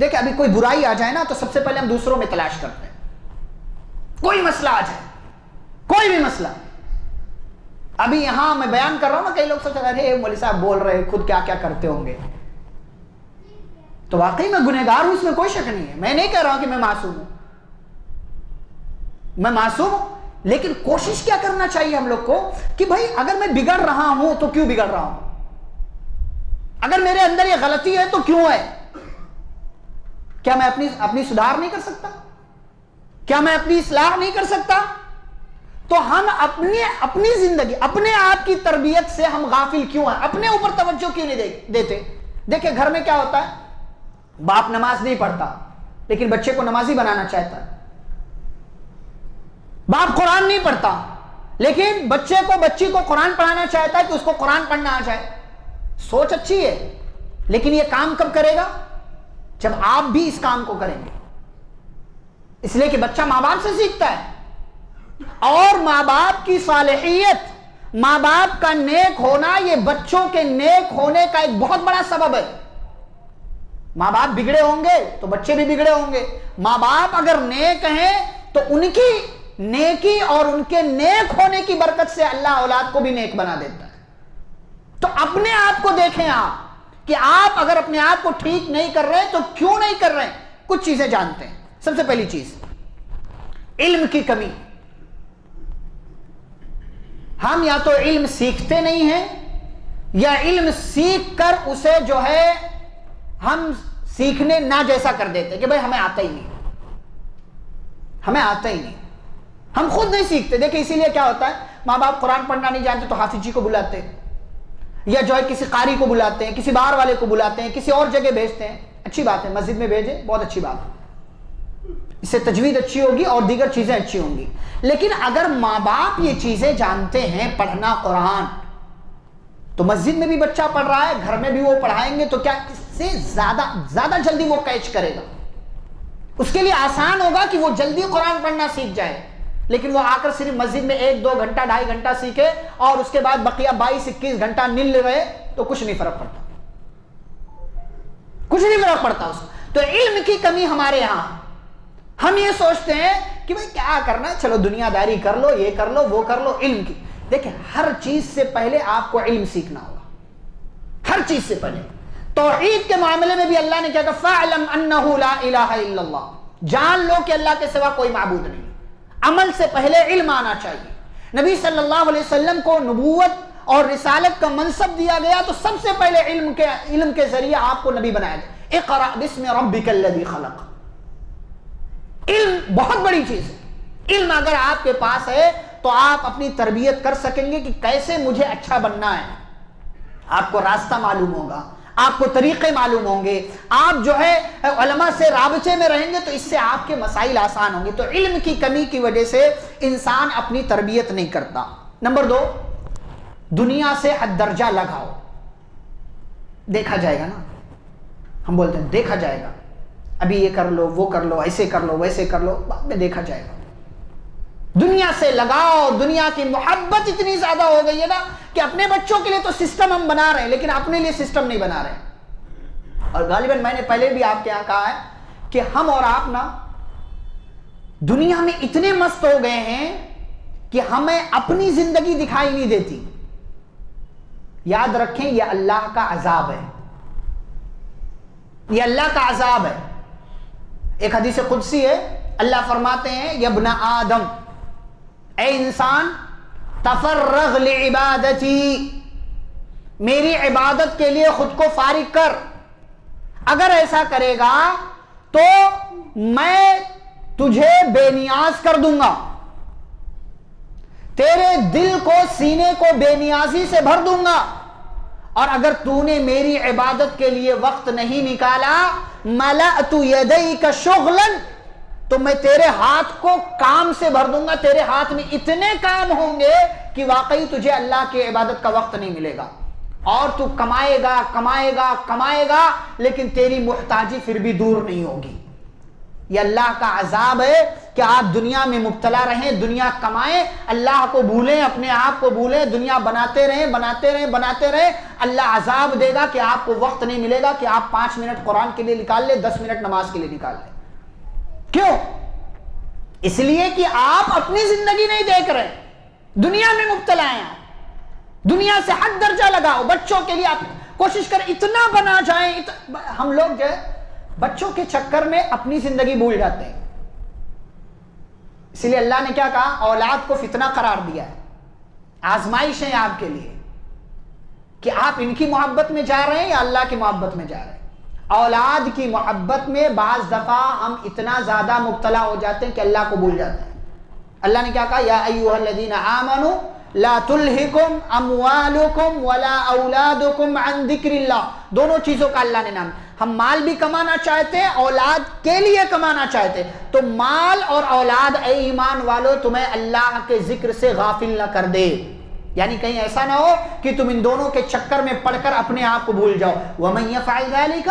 دیکھیں ابھی کوئی برائی آ جائے نا تو سب سے پہلے ہم دوسروں میں تلاش کرتے ہیں، کوئی مسئلہ آ جائے، کوئی بھی مسئلہ۔ ابھی یہاں میں بیان کر رہا ہوں نا، کئی لوگ سوچ رہے ہیں ارے مولوی صاحب بول رہے خود کیا کیا کرتے ہوں گے۔ تو واقعی میں گنہگار ہوں، اس میں کوئی شک نہیں ہے. میں نہیں کہہ رہا ہوں کہ میں معصوم ہوں، میں معصوم ہوں، لیکن کوشش کیا کرنا چاہیے ہم لوگ کو کہ بھائی اگر میں بگڑ رہا ہوں تو کیوں بگڑ رہا ہوں؟ اگر میرے اندر یہ غلطی ہے تو کیوں ہے؟ کیا میں اپنی سدھار نہیں کر سکتا؟ کیا میں اپنی اصلاح نہیں کر سکتا؟ تو ہم اپنی زندگی، اپنے آپ کی تربیت سے ہم غافل کیوں ہیں؟ اپنے اوپر توجہ کیوں نہیں دیتے؟ دیکھیں گھر میں کیا ہوتا ہے، باپ نماز نہیں پڑھتا لیکن بچے کو نمازی بنانا چاہتا ہے. باپ قرآن نہیں پڑھتا لیکن بچی کو قرآن پڑھانا چاہتا ہے کہ اس کو قرآن پڑھنا آ جائے. سوچ اچھی ہے، لیکن یہ کام کب کرے گا؟ جب آپ بھی اس کام کو کریں گے. اس لیے کہ بچہ ماں باپ سے سیکھتا ہے، اور ماں باپ کی صالحیت، ماں باپ کا نیک ہونا، یہ بچوں کے نیک ہونے کا ایک بہت بڑا سبب ہے. ماں باپ بگڑے ہوں گے تو بچے بھی بگڑے ہوں گے. ماں باپ اگر نیک ہیں تو ان کی نیکی اور ان کے نیک ہونے کی برکت سے اللہ اولاد کو بھی نیک بنا دیتا ہے. تو اپنے آپ کو دیکھیں آپ کہ آپ اگر اپنے آپ کو ٹھیک نہیں کر رہے تو کیوں نہیں کر رہے؟ کچھ چیزیں جانتے ہیں. سب سے پہلی چیز علم کی کمی. ہم یا تو علم سیکھتے نہیں ہیں یا علم سیکھ کر اسے جو ہے ہم سیکھنے نہ جیسا کر دیتے کہ بھئی ہمیں آتا ہی نہیں، ہمیں آتا ہی نہیں، ہم خود نہیں سیکھتے. دیکھیں اسی لیے کیا ہوتا ہے، ماں باپ قرآن پڑھنا نہیں جانتے تو حافظ جی کو بلاتے ہیں، یا جو ہے کسی قاری کو بلاتے ہیں، کسی باہر والے کو بلاتے ہیں، کسی اور جگہ بھیجتے ہیں. اچھی بات ہے، مسجد میں بھیجیں، بہت اچھی بات ہے، اس سے تجوید اچھی ہوگی اور دیگر چیزیں اچھی ہوں گی. لیکن اگر ماں باپ یہ چیزیں جانتے ہیں، پڑھنا قرآن، تو مسجد میں بھی بچہ پڑھ رہا ہے، گھر میں بھی وہ پڑھائیں گے تو کیا اس سے زیادہ جلدی وہ کیچ کرے گا. اس کے لیے آسان ہوگا کہ وہ جلدی قرآن پڑھنا سیکھ جائے. لیکن وہ آ کر صرف مسجد میں 1-2 گھنٹہ 2.5 گھنٹہ سیکھے اور اس کے بعد بقیہ 22-21 گھنٹہ نل رہے تو کچھ نہیں فرق پڑتا، کچھ نہیں فرق پڑتا اس. تو علم کی کمی ہمارے یہاں. ہم یہ سوچتے ہیں کہ بھئی کیا کرنا، چلو دنیا داری کر لو، یہ کر لو، وہ کر لو. علم کی دیکھیں ہر چیز سے پہلے آپ کو علم سیکھنا ہوگا، ہر چیز سے پہلے. توحید کے معاملے میں بھی اللہ نے کیا کہا، فَاعْلَمْ أَنَّهُ لَا إِلَٰهَ إِلَّا اللَّهُ، جان لو کہ اللہ کے سوا کوئی معبود نہیں. عمل سے پہلے علم آنا چاہیے. نبی صلی اللہ علیہ وسلم کو نبوت اور رسالت کا منصب دیا گیا تو سب سے پہلے علم کے ذریعے آپ کو نبی بنایا گیا. اقرأ بسم ربک الذی خلق. علم بہت بڑی چیز ہے. علم اگر آپ کے پاس ہے تو آپ اپنی تربیت کر سکیں گے کہ کیسے مجھے اچھا بننا ہے. آپ کو راستہ معلوم ہوگا، آپ کو طریقے معلوم ہوں گے، آپ جو ہے علماء سے رابطے میں رہیں گے تو اس سے آپ کے مسائل آسان ہوں گے. تو علم کی کمی کی وجہ سے انسان اپنی تربیت نہیں کرتا. نمبر 2، دنیا سے حد درجہ لگاؤ. دیکھا جائے گا نا، ہم بولتے ہیں دیکھا جائے گا، ابھی یہ کر لو، وہ کر لو، ایسے کر لو، ویسے کر لو، بعد میں دیکھا جائے گا. دنیا سے لگاؤ. دنیا کی محبت اتنی زیادہ ہو گئی ہے نا کہ اپنے بچوں کے لیے تو سسٹم ہم بنا رہے ہیں لیکن اپنے لیے سسٹم نہیں بنا رہے. اور غالباً میں نے پہلے بھی آپ کے یہاں کہا ہے کہ ہم اور آپ نا دنیا میں اتنے مست ہو گئے ہیں کہ ہمیں اپنی زندگی دکھائی نہیں دیتی. یاد رکھیں یہ اللہ کا عذاب ہے، یہ اللہ کا عذاب ہے. ایک حدیث قدسی ہے، اللہ فرماتے ہیں یا ابن آدم، اے انسان، تفرغ لعبادتی، میری عبادت کے لیے خود کو فارغ کر. اگر ایسا کرے گا تو میں تجھے بے نیاز کر دوں گا، تیرے دل کو، سینے کو بے نیازی سے بھر دوں گا. اور اگر تو نے میری عبادت کے لیے وقت نہیں نکالا، ملأت یدیک شغلا، تو میں تیرے ہاتھ کو کام سے بھر دوں گا. تیرے ہاتھ میں اتنے کام ہوں گے کہ واقعی تجھے اللہ کی عبادت کا وقت نہیں ملے گا. اور تو کمائے گا کمائے گا کمائے گا لیکن تیری محتاجی پھر بھی دور نہیں ہوگی. یہ اللہ کا عذاب ہے کہ آپ دنیا میں مبتلا رہیں، دنیا کمائیں، اللہ کو بھولیں، اپنے آپ کو بھولیں، دنیا بناتے رہیں بناتے رہیں بناتے رہیں. اللہ عذاب دے گا کہ آپ کو وقت نہیں ملے گا کہ آپ 5 منٹ قرآن کے لیے نکال لیں، 10 منٹ نماز کے لیے نکال لیں. کیوں؟ اس لیے کہ آپ اپنی زندگی نہیں دیکھ رہے، دنیا میں مبتلا ہیں. دنیا سے حد درجہ لگاؤ. بچوں کے لیے آپ کوشش کریں اتنا بنا جائیں. ہم لوگ جو ہے بچوں کے چکر میں اپنی زندگی بھول جاتے ہیں. اسی لیے اللہ نے کیا کہا؟ اولاد کو فتنہ قرار دیا ہے، آزمائش ہے آپ کے لیے کہ آپ ان کی محبت میں جا رہے ہیں یا اللہ کی محبت میں جا رہے ہیں. اولاد کی محبت میں بعض دفعہ ہم اتنا زیادہ مبتلا ہو جاتے ہیں کہ اللہ کو بھول جاتے ہیں. اللہ نے کیا کہا؟ یا ایھا الذین آمنوا لا تلہکم اموالکم ولا اولادکم عن ذکر اللہ. دونوں چیزوں کا اللہ نے نام. ہم مال بھی کمانا چاہتے ہیں، اولاد کے لیے کمانا چاہتے ہیں، تو مال اور اولاد اے ایمان والو تمہیں اللہ کے ذکر سے غافل نہ کر دے. یعنی کہیں ایسا نہ ہو کہ تم ان دونوں کے چکر میں پڑھ کر اپنے آپ کو بھول جاؤ. وَمَن يَفْعَلْ ذَلِكَ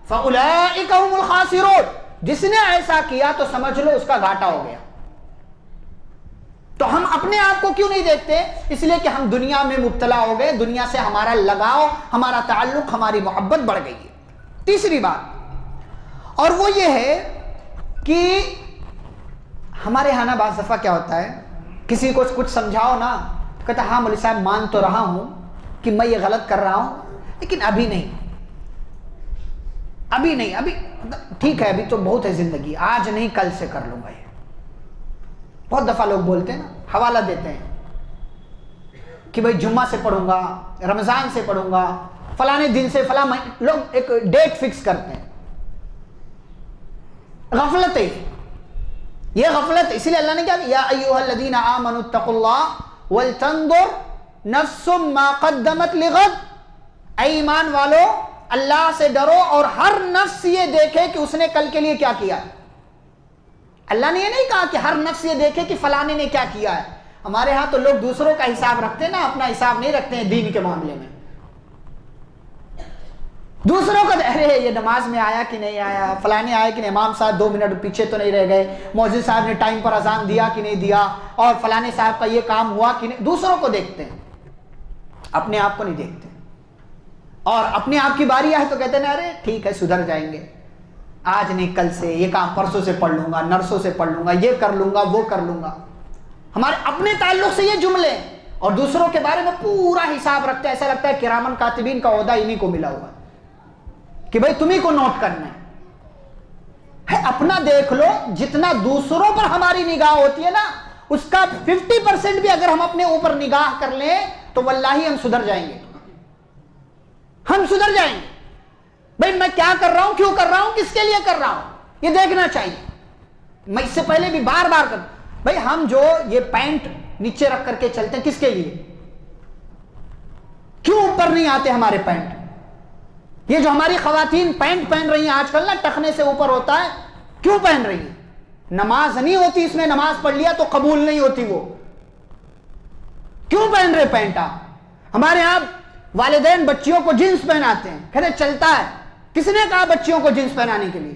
فَأُولَٰئِكَ هُمُ الْخَاسِرُونَ. جس نے ایسا کیا تو سمجھ لو اس کا گھاٹا ہو گیا. تو ہم اپنے آپ کو کیوں نہیں دیکھتے؟ اس لیے کہ ہم دنیا میں مبتلا ہو گئے، دنیا سے ہمارا لگاؤ، ہمارا تعلق، ہماری محبت بڑھ گئی ہے. تیسری بات اور وہ یہ ہے کہ ہمارے ہاں نا بعض دفعہ کیا ہوتا ہے، کسی کو کچھ سمجھاؤ نا، کہتا ہاں مولوی صاحب مان تو رہا ہوں کہ میں یہ غلط کر رہا ہوں، لیکن ابھی نہیں، ابھی ٹھیک ہے، ابھی تو بہت ہے زندگی، آج نہیں کل سے کر لوں گا. یہ بہت دفعہ لوگ بولتے ہیں نا، حوالہ دیتے ہیں کہ بھائی جمعہ سے پڑھوں گا، رمضان سے پڑھوں گا، فلانے دن سے فلاں لوگ ایک ڈیٹ فکس کرتے ہیں. غفلت ہے یہ غفلت. اسی لیے اللہ نے کیا کہ یا ایھا الذین آمنوا اتقوا اللہ ولتنظر نفس ما قدمت لغد. اے ایمان والو اللہ سے ڈرو اور ہر نفس یہ دیکھے کہ اس نے کل کے لیے کیا کیا. اللہ نے یہ نہیں کہا کہ ہر نفس یہ دیکھے کہ فلانے نے کیا کیا ہے. ہمارے ہاں تو لوگ دوسروں کا حساب رکھتے ہیں نا، اپنا حساب نہیں رکھتے ہیں دین کے معاملے میں. دوسروں کو ارے یہ نماز میں آیا کہ نہیں آیا، فلانے آیا کہ نہیں، امام صاحب 2 منٹ پیچھے تو نہیں رہ گئے، مؤذن صاحب نے ٹائم پر اذان دیا کہ نہیں دیا، اور فلانے صاحب کا یہ کام ہوا کہ نہیں. دوسروں کو دیکھتے ہیں، اپنے آپ کو نہیں دیکھتے. اور اپنے آپ کی باری آئے تو کہتے ہیں ارے ٹھیک ہے سدھر جائیں گے، آج نہیں کل سے، یہ کام پرسوں سے پڑھ لوں گا، نرسوں سے پڑھ لوں گا، یہ کر لوں گا، وہ کر لوں گا. ہمارے اپنے تعلق سے یہ جملے، اور دوسروں کے بارے میں پورا حساب رکھتے ہیں. ایسا لگتا ہے کرامن کاتبین کا عہدہ انہی کو ملا ہوا کہ بھائی تمہیں کو نوٹ کرنا ہے. اپنا دیکھ لو، جتنا دوسروں پر ہماری نگاہ ہوتی ہے نا، اس کا 50% بھی اگر ہم اپنے اوپر نگاہ کر لیں تو واللہ ہم سدھر جائیں گے. ہم سدھر جائیں گے. بھائی میں کیا کر رہا ہوں، کیوں کر رہا ہوں، کس کے لیے کر رہا ہوں، یہ دیکھنا چاہیے. میں اس سے پہلے بھی بار بار کر بھائی ہم جو یہ پینٹ نیچے رکھ کر کے چلتے ہیں کس کے لیے، کیوں اوپر نہیں آتے ہمارے پینٹ. یہ جو ہماری خواتین پینٹ پہن رہی ہیں آج کل نا، ٹخنے سے اوپر ہوتا ہے، کیوں پہن رہی ہیں؟ نماز نہیں ہوتی اس میں، نماز پڑھ لیا تو قبول نہیں ہوتی. وہ کیوں پہن رہے پینٹ آپ؟ ہمارے یہاں والدین بچیوں کو جنس پہناتے ہیں، کہتے چلتا ہے. کس نے کہا بچیوں کو جنس پہنانے کے لیے؟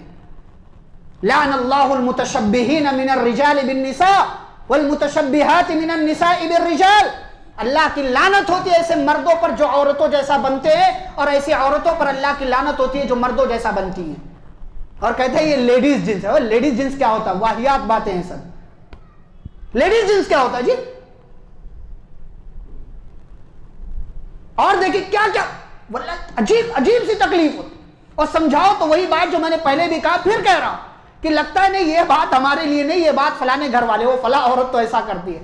لعن اللہ المتشبہین من الرجال بالنساء والمتشبہات من النساء بالرجال. اللہ کی لعنت ہوتی ہے ایسے مردوں پر جو عورتوں جیسا بنتے ہیں، اور ایسی عورتوں پر اللہ کی لعنت ہوتی ہے جو مردوں جیسا بنتی ہیں. اور کہتے ہیں یہ لیڈیز جنس ہے. لیڈیز جنس کیا ہوتا ہے؟ واہیات باتیں ہیں سب. لیڈیز جنس کیا ہوتا ہے جی؟ اور دیکھیں کیا کیا واللہ عجیب سی تکلیف ہوتی. اور سمجھاؤ تو وہی بات جو میں نے پہلے بھی کہا، پھر کہہ رہا ہوں کہ لگتا ہے نہیں یہ بات ہمارے لیے نہیں، یہ بات فلانے گھر والے، وہ فلاں عورت تو ایسا کرتی ہے.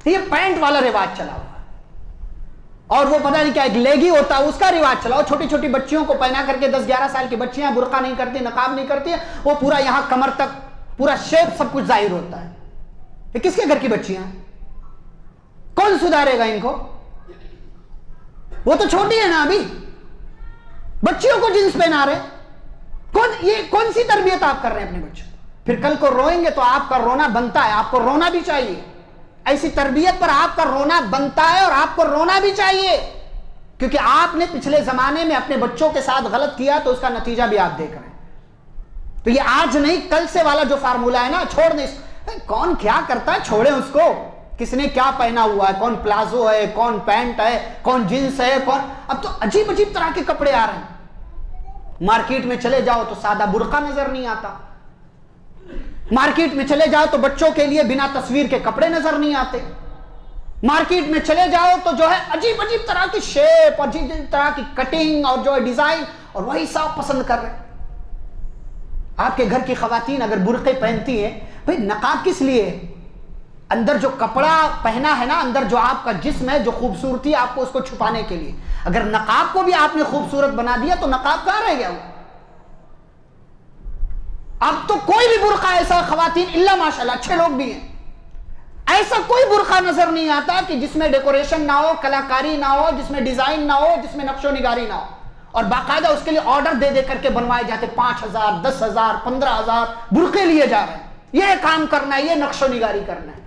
یہ پینٹ والا رواج چلا ہوا، اور وہ پتہ نہیں کیا ایک لیگی ہوتا ہے اس کا رواج چلا. اور چھوٹی چھوٹی بچیوں کو پہنا کر کے 10-11 سال کی بچیاں برقع نہیں کرتی، نقاب نہیں کرتی، وہ پورا یہاں کمر تک پورا شیپ سب کچھ ظاہر ہوتا ہے. یہ کس کے گھر کی بچیاں ہیں؟ کون سدھارے گا ان کو؟ وہ تو چھوٹی ہے نا ابھی، بچیوں کو جنس پہنا رہے. کون سی تربیت آپ کر رہے ہیں اپنے بچوں؟ پھر کل کو روئیں گے تو آپ کا رونا بنتا ہے، آپ کو رونا بھی چاہیے. ایسی تربیت پر آپ کا رونا بنتا ہے اور آپ کو رونا بھی چاہیے، کیونکہ آپ نے پچھلے زمانے میں اپنے بچوں کے ساتھ غلط کیا تو اس کا نتیجہ بھی آپ دیکھ رہے ہیں. تو یہ آج نہیں کل سے والا جو فارمولہ ہے نا، چھوڑ دیں. کون کیا کرتا ہے چھوڑیں اس کو. کس نے کیا پہنا ہوا ہے، کون پلازو ہے، کون پینٹ ہے، کون جنس ہے، کون. اب تو عجیب طرح کے کپڑے آ رہے ہیں. مارکیٹ میں چلے جاؤ تو سادہ برقع نظر نہیں آتا. مارکیٹ میں چلے جاؤ تو بچوں کے لیے بنا تصویر کے کپڑے نظر نہیں آتے. مارکیٹ میں چلے جاؤ تو جو ہے عجیب طرح کی شیپ، عجیب طرح کی کٹنگ اور جو ہے ڈیزائن، اور وہی صاحب پسند کر رہے ہیں. آپ کے گھر کی خواتین اگر برقعے پہنتی ہیں، بھئی نقاب کس لیے ہے؟ اندر جو کپڑا پہنا ہے نا، اندر جو آپ کا جسم ہے، جو خوبصورتی ہے، آپ کو اس کو چھپانے کے لیے. اگر نقاب کو بھی آپ نے خوبصورت بنا دیا تو نقاب کہاں رہ گیا وہ؟ اب تو کوئی بھی برقع ایسا خواتین الا ماشاءاللہ اچھے لوگ بھی ہیں، ایسا کوئی برقع نظر نہیں آتا کہ جس میں ڈیکوریشن نہ ہو، کلاکاری نہ ہو، جس میں ڈیزائن نہ ہو، جس میں نقش و نگاری نہ ہو. اور باقاعدہ اس کے لیے آرڈر دے دے کر کے بنوائے جاتے، 5,000 10,000 15,000 برقعے لیے جا رہے ہیں. یہ کام کرنا ہے، یہ نقش و نگاری کرنا ہے.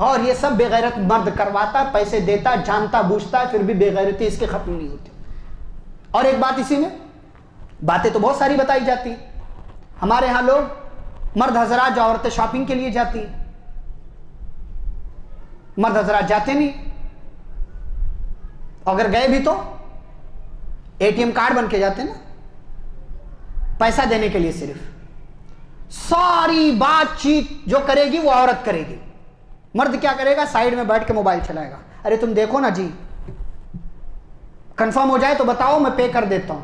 اور یہ سب بے غیرت مرد کرواتا، پیسے دیتا، جانتا بوجھتا، پھر بھی بے غیرتی اس کی ختم نہیں ہوتی. اور ایک بات اسی میں، باتیں تو بہت ساری بتائی جاتی ہیں. ہمارے ہاں لوگ مرد حضرات جو عورتیں شاپنگ کے لیے جاتی ہیں، مرد حضرات جاتے نہیں، اگر گئے بھی تو اے ٹی ایم کارڈ بن کے جاتے ہیں نا، پیسہ دینے کے لیے. صرف ساری بات چیت جو کرے گی وہ عورت کرے گی. مرد کیا کرے گا؟ سائیڈ میں بیٹھ کے موبائل چلائے گا. ارے تم دیکھو نا جی، کنفرم ہو جائے تو بتاؤ، میں پے کر دیتا ہوں.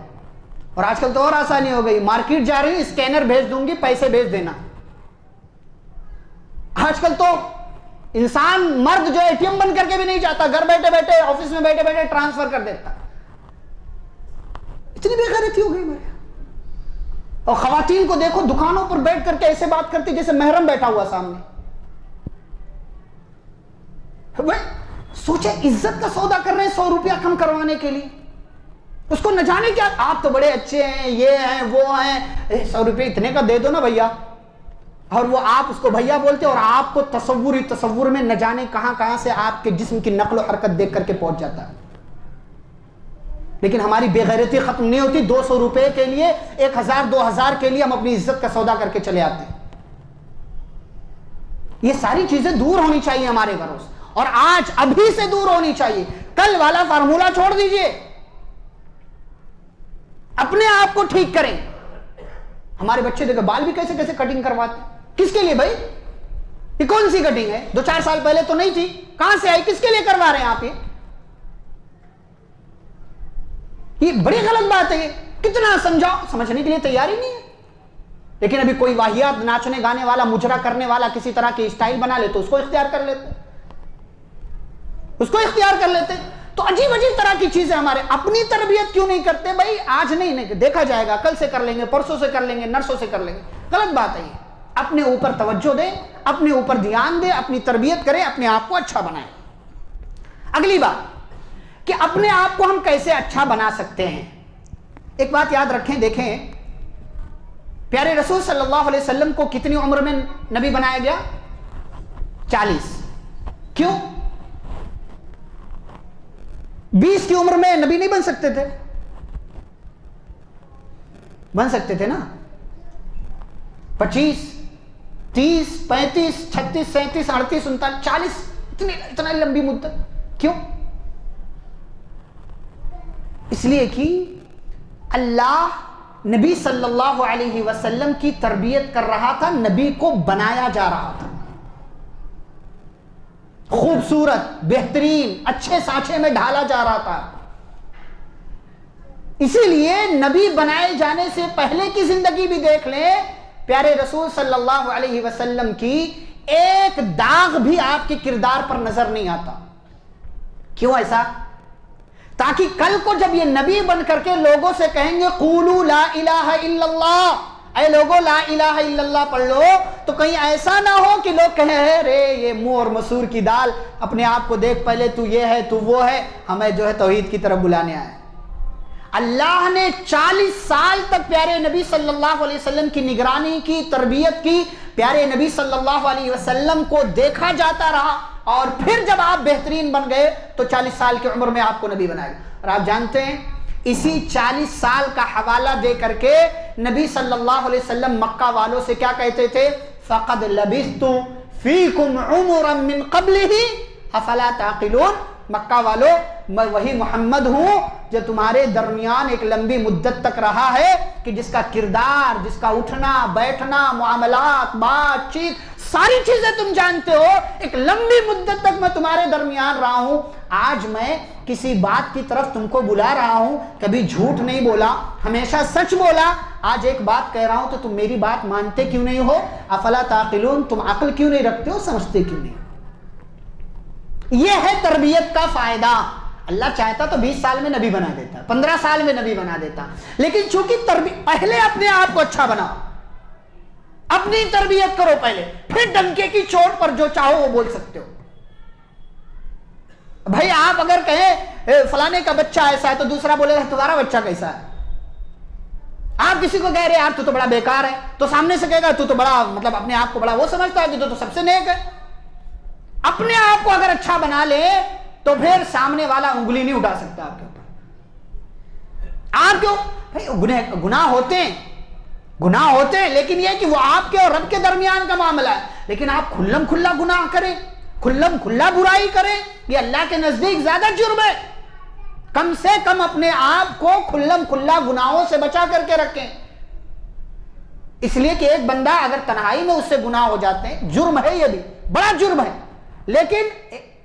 اور آج کل تو اور آسانی ہو گئی، مارکیٹ جا رہی ہوں، اسکینر بھیج دوں گی، پیسے بھیج دینا. آج کل تو انسان مرد جو اے ٹی ایم بند کر کے بھی نہیں جاتا، گھر بیٹھے بیٹھے آفس میں بیٹھے بیٹھے ٹرانسفر کر دیتا. اتنی بے غیرتی ہو گئی میرے. اور خواتین کو دیکھو دکانوں پر بیٹھ کر کے ایسے بات کرتی جیسے محرم بیٹھا ہوا سامنے. سوچے عزت کا سودا کر رہے ہیں 100 روپیہ کم کروانے کے لیے. اس کو نہ جانے کیا، آپ تو بڑے اچھے ہیں، یہ ہیں وہ ہیں، 100 روپے اتنے کا دے دو نا بھیا. اور وہ آپ اس کو بھیا بولتے، اور آپ کو تصور میں نہ جانے کہاں کہاں سے آپ کے جسم کی نقل و حرکت دیکھ کر کے پہنچ جاتا ہے. لیکن ہماری بے غیرتی ختم نہیں ہوتی. 200 روپے کے لیے، 1,000 2,000 کے لیے ہم اپنی عزت کا سودا کر کے چلے آتے ہیں. یہ ساری چیزیں دور ہونی چاہیے ہمارے گھروں سے، اور آج ابھی سے دور ہونی چاہیے. کل والا فارمولہ چھوڑ دیجئے، اپنے آپ کو ٹھیک کریں. ہمارے بچے دیکھو بال بھی کیسے کیسے کٹنگ کرواتے ہیں. کس کے لیے بھائی؟ یہ کون سی کٹنگ ہے؟ 2-4 سال پہلے تو نہیں تھی، کہاں سے آئی؟ کس کے لیے کروا رہے ہیں آپ؟ یہ بڑی غلط بات ہے. یہ کتنا سمجھاؤ، سمجھنے کے لیے تیار ہی نہیں ہے. لیکن ابھی کوئی واہیات ناچنے گانے والا، مجرا کرنے والا کسی طرح کی اسٹائل بنا لے تو اس کو اختیار کر لیتے. تو عجیب عجیب طرح کی چیزیں. ہمارے اپنی تربیت کیوں نہیں کرتے بھائی؟ آج نہیں دیکھا جائے گا، کل سے کر لیں گے، پرسوں سے کر لیں گے، نرسوں سے کر لیں گے. غلط بات ہے یہ. اپنے اوپر توجہ دیں، اپنے اوپر دھیان دیں، اپنی تربیت کریں، اپنے آپ کو اچھا بنائیں. اگلی بات کہ اپنے آپ کو ہم کیسے اچھا بنا سکتے ہیں. ایک بات یاد رکھیں، دیکھیں پیارے رسول صلی اللہ علیہ وسلم کو کتنی عمر میں نبی بنایا گیا؟ 40. کیوں؟ 20 کی عمر میں نبی نہیں بن سکتے تھے؟ بن سکتے تھے نا. 25 30 35 36 37 38 39 40 اتنا لمبی مدت کیوں؟ اس لیے کہ اللہ نبی صلی اللہ علیہ وسلم کی تربیت کر رہا تھا، نبی کو بنایا جا رہا تھا. خوبصورت، بہترین، اچھے سانچے میں ڈھالا جا رہا تھا. اسی لیے نبی بنائے جانے سے پہلے کی زندگی بھی دیکھ لیں، پیارے رسول صلی اللہ علیہ وسلم کی ایک داغ بھی آپ کے کردار پر نظر نہیں آتا. کیوں ایسا؟ تاکہ کل کو جب یہ نبی بن کر کے لوگوں سے کہیں گے قولوا لا الہ الا اللہ، اے لوگوں لا الہ الا اللہ پڑھ لو، تو کہیں ایسا نہ ہو کہ لوگ کہیں رے یہ منہ اور مسور کی دال، اپنے آپ کو دیکھ، پہلے تو یہ ہے تو وہ ہے، ہمیں جو ہے توحید کی طرف بلانے آئے. اللہ نے 40 سال تک پیارے نبی صلی اللہ علیہ وسلم کی نگرانی کی، تربیت کی. پیارے نبی صلی اللہ علیہ وسلم کو دیکھا جاتا رہا، اور پھر جب آپ بہترین بن گئے تو 40 سال کی عمر میں آپ کو نبی بنایا. اور آپ جانتے ہیں اسی 40 سال کا حوالہ دے کر کے نبی صلی اللہ علیہ وسلم مکہ والوں سے کیا کہتے تھے؟ فَقَدْ لَبِثْتُ فِيكُمْ عُمُرًا مِّن قَبْلِهِ أَفَلَا تَعْقِلُونَ. مکہ والو، میں وہی محمد ہوں جو تمہارے درمیان ایک لمبی مدت تک رہا ہے، کہ جس کا کردار، جس کا اٹھنا بیٹھنا، معاملات، بات چیت، ساری چیزیں تم جانتے ہو. ایک لمبی مدت تک میں تمہارے درمیان رہا ہوں. آج میں کسی بات کی طرف تم کو بلا رہا ہوں، کبھی جھوٹ نہیں بولا، ہمیشہ سچ بولا، آج ایک بات کہہ رہا ہوں تو تم میری بات مانتے کیوں نہیں ہو؟ افلا تعقلون، تم عقل کیوں نہیں رکھتے ہو، سمجھتے کیوں نہیں؟ یہ ہے تربیت کا فائدہ۔ اللہ چاہتا تو 20 سال میں نبی بنا دیتا، 15 سال میں نبی بنا دیتا، لیکن چونکہ پہلے اپنے آپ کو اچھا بناؤ، اپنی تربیت کرو پہلے، پھر ڈنکے کی چوٹ پر جو چاہو وہ بول سکتے ہو۔ بھائی آپ اگر کہیں فلانے کا بچہ ایسا ہے تو دوسرا بولے گا تمہارا بچہ کیسا ہے؟ آپ کسی کو کہہ رہے یار تو بڑا بیکار ہے، تو سامنے سے کہے گا تو بڑا مطلب اپنے آپ کو بڑا وہ سمجھتا ہے تو سب سے نیک ہے۔ اپنے آپ کو اگر اچھا بنا لے تو پھر سامنے والا انگلی نہیں اٹھا سکتا آپ کے اوپر۔ آپ کیوں بھائی گناہ ہوتے ہیں لیکن یہ کہ وہ آپ کے اور رب کے درمیان کا معاملہ ہے، لیکن آپ کھلم کھلا گناہ کریں، کھلم کھلا برائی کریں، یہ اللہ کے نزدیک زیادہ جرم ہے۔ کم سے کم اپنے آپ کو کھلم کھلا گناہوں سے بچا کر کے رکھیں، اس لیے کہ ایک بندہ اگر تنہائی میں اس سے گناہ ہو جاتے ہیں، جرم ہے، یہ بھی بڑا جرم ہے، لیکن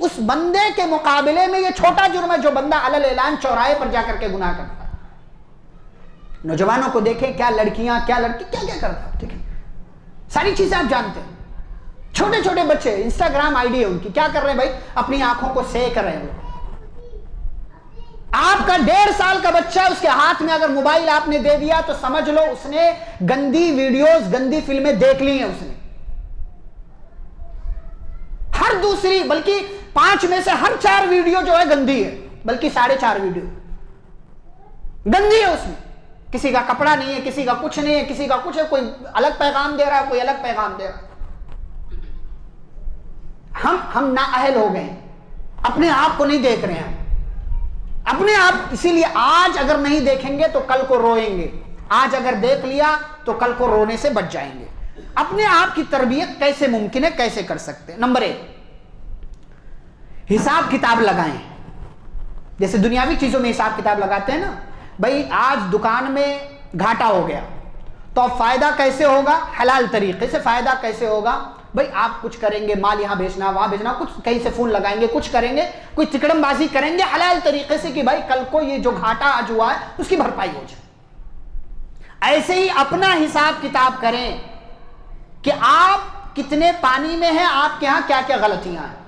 اس بندے کے مقابلے میں یہ چھوٹا جرم ہے جو بندہ علل اعلان چوراہے پر جا کر کے گناہ کرتا ہے۔ نوجوانوں کو دیکھیں، کیا لڑکیاں کیا لڑکی کیا کیا کرتا ہے، دیکھیں ساری چیزیں آپ جانتے ہیں۔ چھوٹے چھوٹے بچے انسٹاگرام آئی ڈی ہے ان کی، کیا کر رہے ہیں بھائی؟ اپنی آنکھوں کو سیک رہے ہیں۔ آپ کا 1.5 سال کا بچہ، اس کے ہاتھ میں اگر موبائل آپ نے دے دیا تو سمجھ لو اس نے گندی ویڈیوز، گندی فلمیں دیکھ لی ہیں۔ اس نے ہر دوسری بلکہ 5 میں سے ہر 4 ویڈیو جو ہے گندی ہے، بلکہ 4.5 ویڈیو گندی ہے۔ اس میں کسی کا کپڑا نہیں ہے، کسی کا کچھ نہیں ہے، کسی کا کچھ ہے، کوئی الگ پیغام دے رہا ہے، کوئی الگ پیغام دے رہا ہے۔ ہم نااہل ہو گئے، اپنے آپ کو نہیں دیکھ رہے ہیں اپنے آپ، اسی لیے آج اگر نہیں دیکھیں گے تو کل کو روئیں گے، آج اگر دیکھ لیا تو کل کو رونے سے بچ جائیں گے۔ اپنے آپ کی تربیت کیسے ممکن ہے، کیسے کر سکتے ہیں؟ نمبر 1، حساب کتاب لگائیں۔ جیسے دنیاوی چیزوں میں حساب کتاب لگاتے ہیں نا، بھائی آج دکان میں گھاٹا ہو گیا تو اب فائدہ کیسے ہوگا؟ حلال طریقے سے فائدہ کیسے ہوگا؟ بھائی آپ کچھ کریں گے، مال یہاں بیچنا وہاں بیچنا، کچھ کہیں سے فون لگائیں گے، کچھ کریں گے، کوئی تکڑم بازی کریں گے حلال طریقے سے کہ بھائی کل کو یہ جو گھاٹا آج ہوا ہے اس کی بھرپائی ہو جائے۔ ایسے ہی اپنا حساب کتاب کریں کہ آپ کتنے پانی میں ہیں، آپ کے ہاں کیا کیا غلطیاں ہیں۔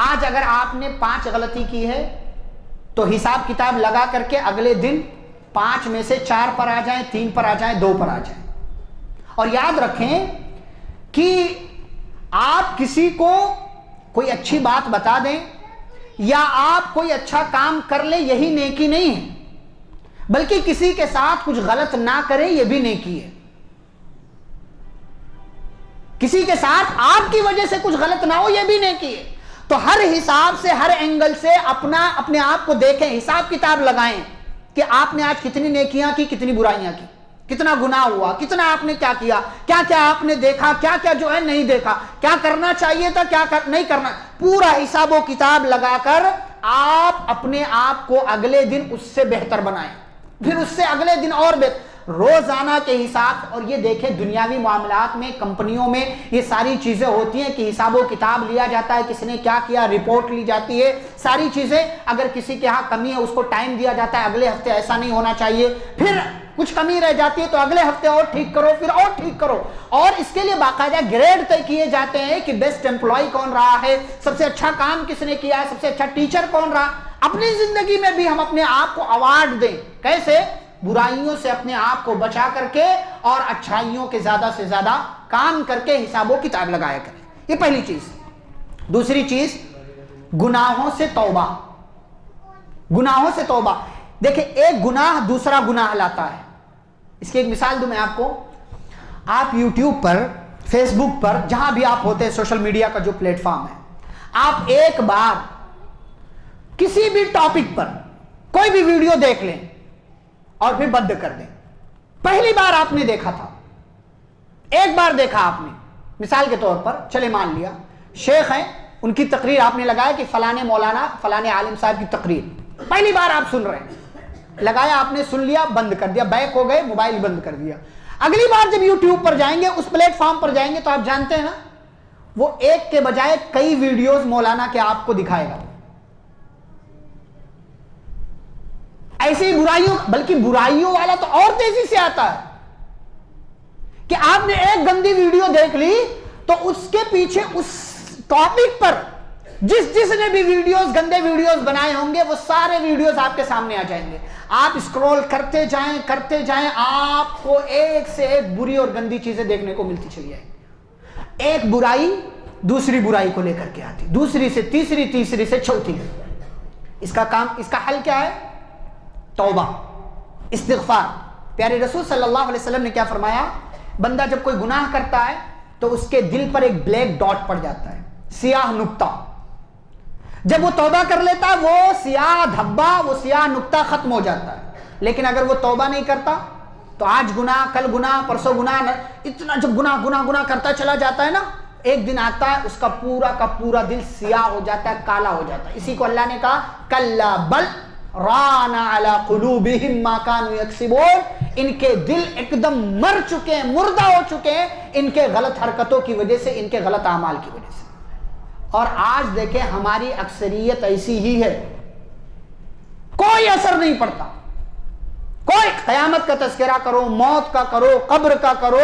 آج اگر آپ نے 5 غلطی کی ہے تو حساب کتاب لگا کر کے اگلے دن 5 میں سے 4 پر آ جائیں، 3 پر آ جائیں، 2 پر آ جائیں۔ اور یاد رکھیں کہ آپ کسی کو کوئی اچھی بات بتا دیں یا آپ کوئی اچھا کام کر لیں، یہی نیکی نہیں ہے، بلکہ کسی کے ساتھ کچھ غلط نہ کریں، یہ بھی نیکی ہے۔ کسی کے ساتھ آپ کی وجہ سے کچھ غلط نہ ہو، یہ بھی نیکی ہے۔ تو ہر حساب سے، ہر اینگل سے اپنے آپ کو دیکھیں، حساب کتاب لگائیں کہ آپ نے آج کتنی نیکیاں کی، کتنی برائیاں کی، کتنا گناہ ہوا، کتنا آپ نے کیا کیا، کیا کیا آپ نے دیکھا، کیا کیا جو ہے نہیں دیکھا، کیا کرنا چاہیے تھا، کیا نہیں کرنا، پورا حساب و کتاب لگا کر آپ اپنے آپ کو اگلے دن اس سے بہتر بنائیں، پھر اس سے اگلے دن اور بہتر، روزانہ کے حساب۔ اور یہ دیکھیں دنیاوی معاملات میں، کمپنیوں میں یہ ساری چیزیں ہوتی ہیں کہ حساب و کتاب لیا جاتا ہے، کس نے کیا کیا، رپورٹ لی جاتی ہے، ساری چیزیں۔ اگر کسی کے ہاں کمی ہے اس کو ٹائم دیا جاتا ہے، اگلے ہفتے ایسا نہیں ہونا چاہیے، پھر کچھ کمی رہ جاتی ہے تو اگلے ہفتے اور ٹھیک کرو، پھر اور ٹھیک کرو، اور اس کے لیے باقاعدہ گریڈ طے کیے جاتے ہیں کہ بیسٹ امپلائی کون رہا ہے، سب سے اچھا کام کس نے کیا ہے، سب سے اچھا ٹیچر کون رہا۔ اپنی زندگی میں بھی ہم اپنے آپ کو ایوارڈ دیں، کیسے؟ برائیوں سے اپنے آپ کو بچا کر کے اور اچھائیوں کے زیادہ سے زیادہ کام کر کے حساب و کتاب لگایا کریں۔ یہ پہلی چیز۔ دوسری چیز، گناہوں سے توبہ۔ گناہوں سے توبہ۔ دیکھیں ایک گناہ دوسرا گناہ لاتا ہے۔ اس کی ایک مثال دوں میں آپ کو۔ آپ یوٹیوب پر، فیس بک پر، جہاں بھی آپ ہوتے ہیں، سوشل میڈیا کا جو پلیٹ فارم ہے، آپ ایک بار کسی بھی ٹاپک پر کوئی بھی ویڈیو دیکھ لیں اور پھر بند کر دیں۔ پہلی بار آپ نے دیکھا تھا، ایک بار دیکھا آپ نے، مثال کے طور پر چلے مان لیا شیخ ہیں، ان کی تقریر آپ نے لگایا کہ فلانے مولانا فلانے عالم صاحب کی تقریر، پہلی بار آپ سن رہے ہیں، لگایا آپ نے، سن لیا، بند کر دیا، بیک ہو گئے، موبائل بند کر دیا۔ اگلی بار جب یوٹیوب پر جائیں گے، اس پلیٹ فارم پر جائیں گے تو آپ جانتے ہیں نا، وہ ایک کے بجائے کئی ویڈیوز مولانا کے آپ کو دکھائے گا۔ ایسی برائیوں، بلکہ برائیوں والا تو اور تیزی سے آتا ہے کہ آپ نے ایک گندی ویڈیو دیکھ لی تو اس کے پیچھے اس ٹاپک پر جس نے بھی ویڈیوز، گندے ویڈیوز بنائے ہوں گے، وہ سارے ویڈیوز آپ کے سامنے آ جائیں گے. آپ اسکرول کرتے جائیں آپ کو ایک سے ایک بری اور گندی چیزیں دیکھنے کو ملتی چلی جائیں. ایک برائی دوسری برائی کو لے کر کے آتی، دوسری سے تیسری، تیسری سے چوتھی. اس کا حل کیا ہے؟ توبہ، استغفار. پیارے رسول صلی اللہ علیہ وسلم نے کیا فرمایا؟ بندہ جب کوئی گناہ کرتا ہے تو اس کے دل پر ایک بلیک ڈاٹ پڑ جاتا ہے، سیاہ نقطہ. جب وہ توبہ کر لیتا ہے وہ سیاہ دھبا، وہ سیاہ نقطہ ختم ہو جاتا ہے. لیکن اگر وہ توبہ نہیں کرتا تو آج گناہ، کل گناہ، پرسوں گناہ، اتنا جب گناہ کرتا چلا جاتا ہے نا، ایک دن آتا ہے اس کا پورا دل سیاہ ہو جاتا ہے، کالا ہو جاتا ہے. اسی کو اللہ نے کہا کلا بل ران علی قلوبہم ما کانوا یکسبون. ان کے دل ایک دم مر چکے ہیں، مردہ ہو چکے ہیں، ان کے غلط حرکتوں کی وجہ سے، ان کے غلط اعمال کی وجہ سے. اور آج دیکھیں ہماری اکثریت ایسی ہی ہے، کوئی اثر نہیں پڑتا. کوئی قیامت کا تذکرہ کرو، موت کا کرو، قبر کا کرو،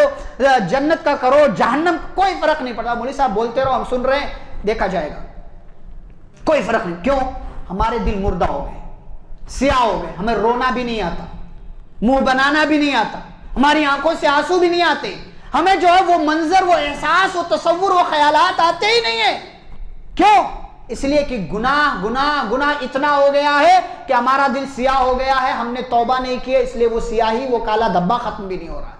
جنت کا کرو، جہنم، کوئی فرق نہیں پڑتا. مولوی صاحب بولتے رہو، ہم سن رہے ہیں، دیکھا جائے گا. کوئی فرق نہیں. کیوں؟ ہمارے دل مردہ ہو گئے، سیاہ ہو گئے. ہمیں رونا بھی نہیں آتا، منہ بنانا بھی نہیں آتا، ہماری آنکھوں سے آنسو بھی نہیں آتے. ہمیں جو ہے وہ منظر، وہ احساس، وہ تصور، وہ خیالات آتے ہی نہیں ہیں. کیوں؟ اس لیے کہ گناہ اتنا ہو گیا ہے کہ ہمارا دل سیاہ ہو گیا ہے. ہم نے توبہ نہیں کی، اس لیے وہ سیاہی، وہ کالا دھبا ختم بھی نہیں ہو رہا.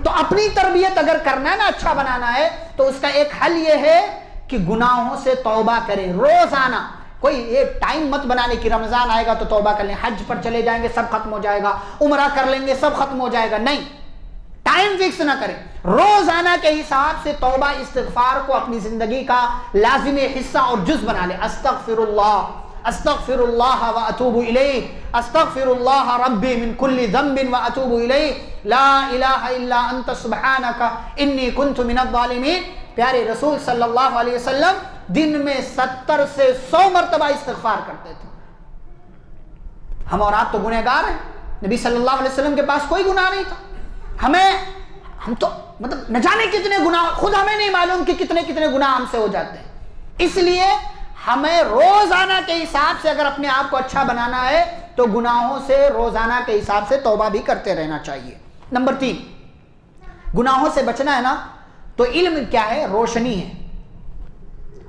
تو اپنی تربیت اگر کرنا ہے نا، اچھا بنانا ہے، تو اس کا ایک حل یہ ہے کہ گناہوں سے توبہ کریں روزانہ. کوئی ایک ٹائم مت بنانے کی رمضان آئے گا تو توبہ کر لیں، حج پر چلے جائیں گے سب ختم ہو جائے گا، عمرہ کر لیں گے سب ختم ہو جائے گا. نہیں، ٹائم فکس نہ کریں. روزانہ کے حساب سے توبہ استغفار کو اپنی زندگی کا لازمی حصہ اور جز بنا لیں. استغفر اللہ واتوب الیہ، استغفر اللہ ربی من کل ذنب واتوب الیہ، لا الہ الا انت سبحانک انی کنت من الظالمین. پیارے رسول صلی اللہ علیہ وسلم دن میں 70 سے 100 مرتبہ استغفار کرتے تھے. ہم اور آپ تو گنہگار ہیں. نبی صلی اللہ علیہ وسلم کے پاس کوئی گناہ نہیں تھا. ہم تو نہ جانے کتنے گناہ، خود ہمیں نہیں معلوم کہ کتنے گناہ ہم سے ہو جاتے ہیں. اس لیے ہمیں روزانہ کے حساب سے اگر اپنے آپ کو اچھا بنانا ہے تو گناہوں سے روزانہ کے حساب سے توبہ بھی کرتے رہنا چاہیے. نمبر 3، گناہوں سے بچنا ہے نا تو علم کیا ہے؟ روشنی ہے،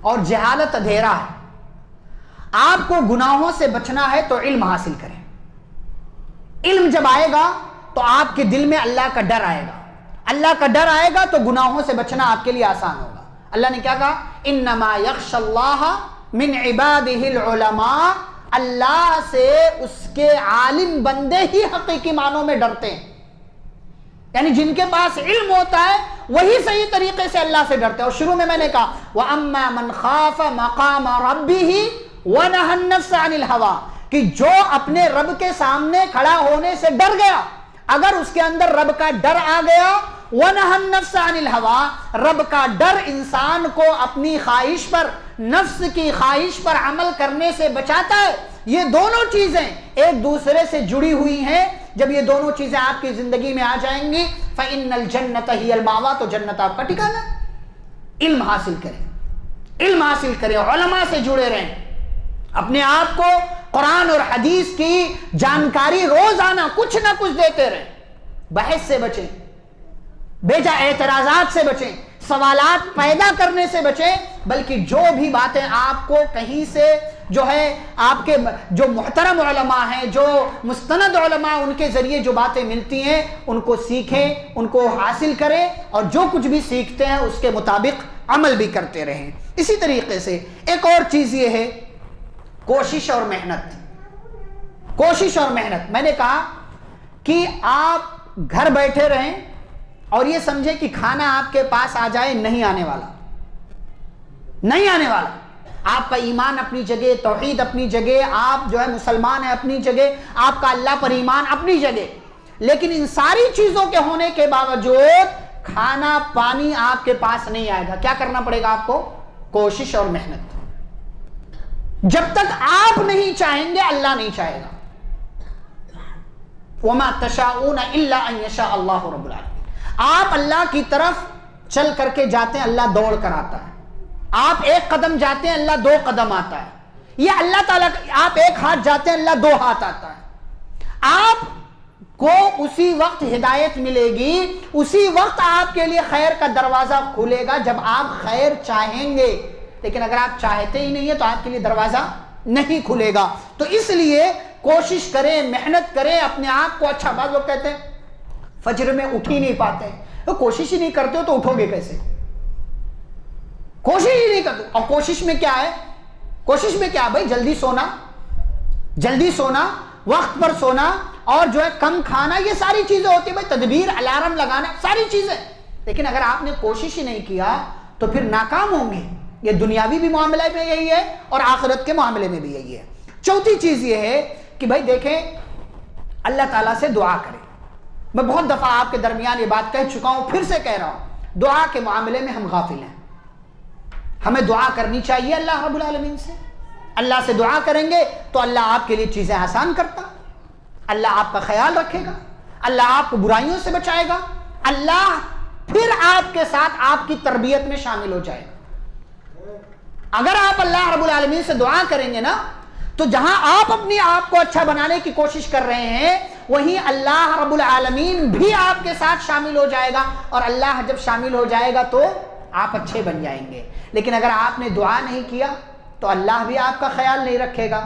اور جہالت اندھیرا ہے. آپ کو گناہوں سے بچنا ہے تو علم حاصل کریں. علم جب آئے گا تو آپ کے دل میں اللہ کا ڈر آئے گا. اللہ کا ڈر آئے گا تو گناہوں سے بچنا آپ کے لیے آسان ہوگا. اللہ نے کیا کہا؟ انما یخشی اللہ من عبادہ العلماء. اللہ سے اس کے عالم بندے ہی حقیقی معنوں میں ڈرتے ہیں. یعنی جن کے پاس علم ہوتا ہے وہی صحیح طریقے سے اللہ سے ڈرتے ہیں. اور شروع میں نے کہا وَأَمَّا مَنْ خَافَ مَقَامَ رَبِّهِ وَنَهَى النَّفْسَ عَنِ الْهَوَىٰ، کہ جو اپنے رب کے سامنے کھڑا ہونے سے ڈر گیا، اگر اس کے اندر رب کا ڈر آ گیا، وَنَهَى النَّفْسَ عَنِ الْهَوَىٰ، رب کا ڈر انسان کو اپنی خواہش پر، نفس کی خواہش پر عمل کرنے سے بچاتا ہے. یہ دونوں چیزیں ایک دوسرے سے جڑی ہوئی ہیں. جب یہ دونوں چیزیں آپ کی زندگی میں آ جائیں گی فَإِنَّ الْجَنَّةَ هِيَ الْمَأْوَىٰ، تو جنت آپ کا ٹھکانہ ہے. علم حاصل کریں، علم حاصل کریں، علماء سے جڑے رہیں، اپنے آپ کو قرآن اور حدیث کی جانکاری روزانہ کچھ نہ کچھ دیتے رہیں. بحث سے بچیں، بیجا اعتراضات سے بچیں، سوالات پیدا کرنے سے بچیں، بلکہ جو بھی باتیں آپ کو کہیں سے جو ہے آپ کے جو محترم علماء ہیں، جو مستند علماء، ان کے ذریعے جو باتیں ملتی ہیں ان کو سیکھیں، ان کو حاصل کریں، اور جو کچھ بھی سیکھتے ہیں اس کے مطابق عمل بھی کرتے رہیں. اسی طریقے سے ایک اور چیز یہ ہے کوشش اور محنت. کوشش اور محنت. میں نے کہا کہ آپ گھر بیٹھے رہیں اور یہ سمجھیں کہ کھانا آپ کے پاس آ جائے، نہیں آنے والا، نہیں آنے والا. آپ کا ایمان اپنی جگہ، توحید اپنی جگہ، آپ جو ہے مسلمان ہیں اپنی جگہ، آپ کا اللہ پر ایمان اپنی جگہ. لیکن ان ساری چیزوں کے ہونے کے باوجود کھانا پانی آپ کے پاس نہیں آئے گا. کیا کرنا پڑے گا آپ کو؟ کوشش اور محنت. جب تک آپ نہیں چاہیں گے اللہ نہیں چاہے گا. وَمَا تَشَاءُونَ إِلَّا أَن يَشَاءَ اللَّهُ رَبُّ الْعَالَمِينَ. آپ اللہ کی طرف چل کر کے جاتے ہیں، اللہ دوڑ کر آتا ہے. آپ ایک قدم جاتے ہیں، اللہ 2 قدم آتا ہے. یہ اللہ تعالیٰ، آپ ایک ہاتھ جاتے ہیں، اللہ 2 ہاتھ آتا ہے. آپ کو اسی وقت ہدایت ملے گی، اسی وقت آپ کے لیے خیر کا دروازہ کھلے گا جب آپ خیر چاہیں گے. لیکن اگر آپ چاہتے ہی نہیں ہیں تو آپ کے لیے دروازہ نہیں کھلے گا. تو اس لیے کوشش کریں، محنت کریں، اپنے آپ کو اچھا. بعض لوگ کہتے ہیں فجر میں اٹھ ہی نہیں پاتے ہیں. تو کوشش ہی نہیں کرتے ہو تو اٹھو گے کیسے؟ کوشش ہی نہیں کرتے. اور کوشش میں کیا ہے؟ کوشش میں کیا ہے بھائی؟ جلدی سونا، جلدی سونا، وقت پر سونا، اور جو ہے کم کھانا، یہ ساری چیزیں ہوتی ہیں بھائی. تدبیر، الارم لگانا، ساری چیزیں. لیکن اگر آپ نے کوشش ہی نہیں کیا تو پھر ناکام ہوں گے. یہ دنیاوی بھی معاملہ میں یہی ہے اور آخرت کے معاملے میں بھی یہی ہے. چوتھی چیز یہ ہے کہ بھائی دیکھیں، اللہ تعالیٰ سے دعا کریں. میں بہت دفعہ آپ کے درمیان یہ بات کہہ چکا ہوں، پھر سے کہہ رہا ہوں، دعا کے معاملے میں ہم غافل ہیں. ہمیں دعا کرنی چاہیے اللہ رب العالمین سے. اللہ سے دعا کریں گے تو اللہ آپ کے لیے چیزیں آسان کرتا، اللہ آپ کا خیال رکھے گا، اللہ آپ کو برائیوں سے بچائے گا، اللہ پھر آپ کے ساتھ آپ کی تربیت میں شامل ہو جائے گا. اگر آپ اللہ رب العالمین سے دعا کریں گے نا، تو جہاں آپ اپنی آپ کو اچھا بنانے کی کوشش کر رہے ہیں، وہیں اللہ رب العالمین بھی آپ کے ساتھ شامل ہو جائے گا. اور اللہ جب شامل ہو جائے گا تو آپ اچھے بن جائیں گے. لیکن اگر آپ نے دعا نہیں کیا تو اللہ بھی آپ کا خیال نہیں رکھے گا.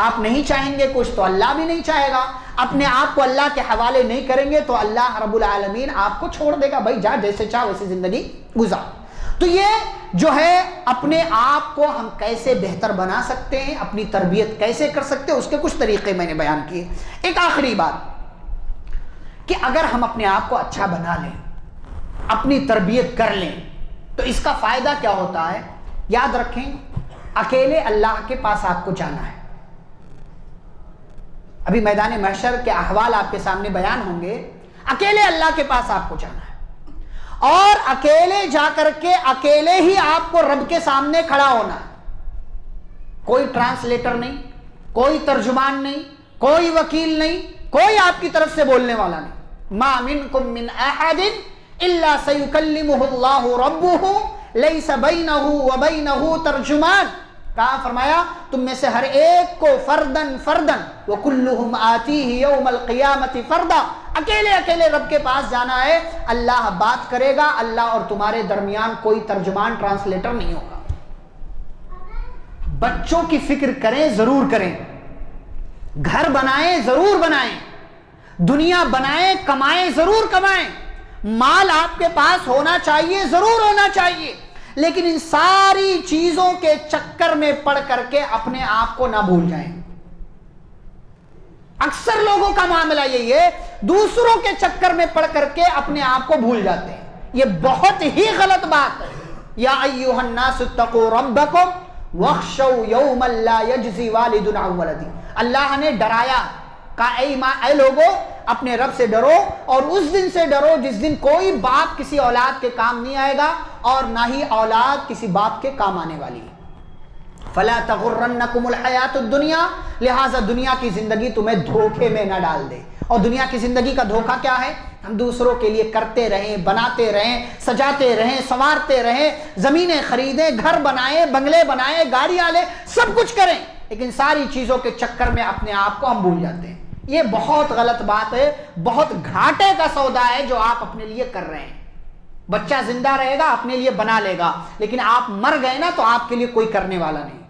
آپ نہیں چاہیں گے کچھ تو اللہ بھی نہیں چاہے گا. اپنے آپ کو اللہ کے حوالے نہیں کریں گے تو اللہ رب العالمین آپ کو چھوڑ دے گا. بھائی جا، جیسے چاہ ویسے زندگی گزار. تو یہ جو ہے اپنے آپ کو ہم کیسے بہتر بنا سکتے ہیں، اپنی تربیت کیسے کر سکتے ہیں، اس کے کچھ طریقے میں نے بیان کیے. ایک آخری بات کہ اگر ہم اپنے آپ کو اچھا بنا لیں، اپنی تربیت کر لیں، تو اس کا فائدہ کیا ہوتا ہے؟ یاد رکھیں، اکیلے اللہ کے پاس آپ کو جانا ہے. ابھی میدان محشر کے احوال آپ کے سامنے بیان ہوں گے. اکیلے اللہ کے پاس آپ کو جانا ہے، اور اکیلے جا کر کے اکیلے ہی آپ کو رب کے سامنے کھڑا ہونا ہے. کوئی ٹرانسلیٹر نہیں، کوئی ترجمان نہیں، کوئی وکیل نہیں، کوئی آپ کی طرف سے بولنے والا نہیں. ما منکم من احد الا سیکلمہ اللہ ربہ لیس بینہ وبینہ ترجمان. کہا؟ فرمایا تم میں سے ہر ایک کو فردن فردن وکلہم آتیہ یوم القیامت فردا. اکیلے اکیلے رب کے پاس جانا ہے. اللہ بات کرے گا، اللہ اور تمہارے درمیان کوئی ترجمان، ٹرانسلیٹر نہیں ہوگا. بچوں کی فکر کریں، ضرور کریں. گھر بنائیں، ضرور بنائیں. دنیا بنائیں، کمائیں، ضرور کمائیں. مال آپ کے پاس ہونا چاہیے، ضرور ہونا چاہیے. لیکن ان ساری چیزوں کے چکر میں پڑ کر کے اپنے آپ کو نہ بھول جائیں. اکثر لوگوں کا معاملہ یہی ہے، دوسروں کے چکر میں پڑ کر کے اپنے آپ کو بھول جاتے ہیں. یہ بہت ہی غلط بات ہے. یا ایھا الناس اتقوا ربکم واخشوا یوما لا یجزی والد عن ولدہ. اللہ نے ڈرایا، کہا اے لوگو اپنے رب سے ڈرو، اور اس دن سے ڈرو جس دن کوئی باپ کسی اولاد کے کام نہیں آئے گا اور نہ ہی اولاد کسی باپ کے کام آنے والی ہے. فلا تغرنکم الحیات الدنیا، لہذا دنیا کی زندگی تمہیں دھوکے میں نہ ڈال دے. اور دنیا کی زندگی کا دھوکہ کیا ہے؟ ہم دوسروں کے لیے کرتے رہیں، بناتے رہیں، سجاتے رہیں، سنوارتے رہیں، زمینیں خریدیں، گھر بنائیں، بنگلے بنائیں، گاڑیاں لیں، سب کچھ کریں، لیکن ساری چیزوں کے چکر میں اپنے آپ کو ہم بھول جاتے ہیں. یہ بہت غلط بات ہے، بہت گھاٹے کا سودا ہے جو آپ اپنے لیے کر رہے ہیں. بچہ زندہ رہے گا، اپنے لیے بنا لے گا، لیکن آپ مر گئے نا تو آپ کے لیے کوئی کرنے والا نہیں،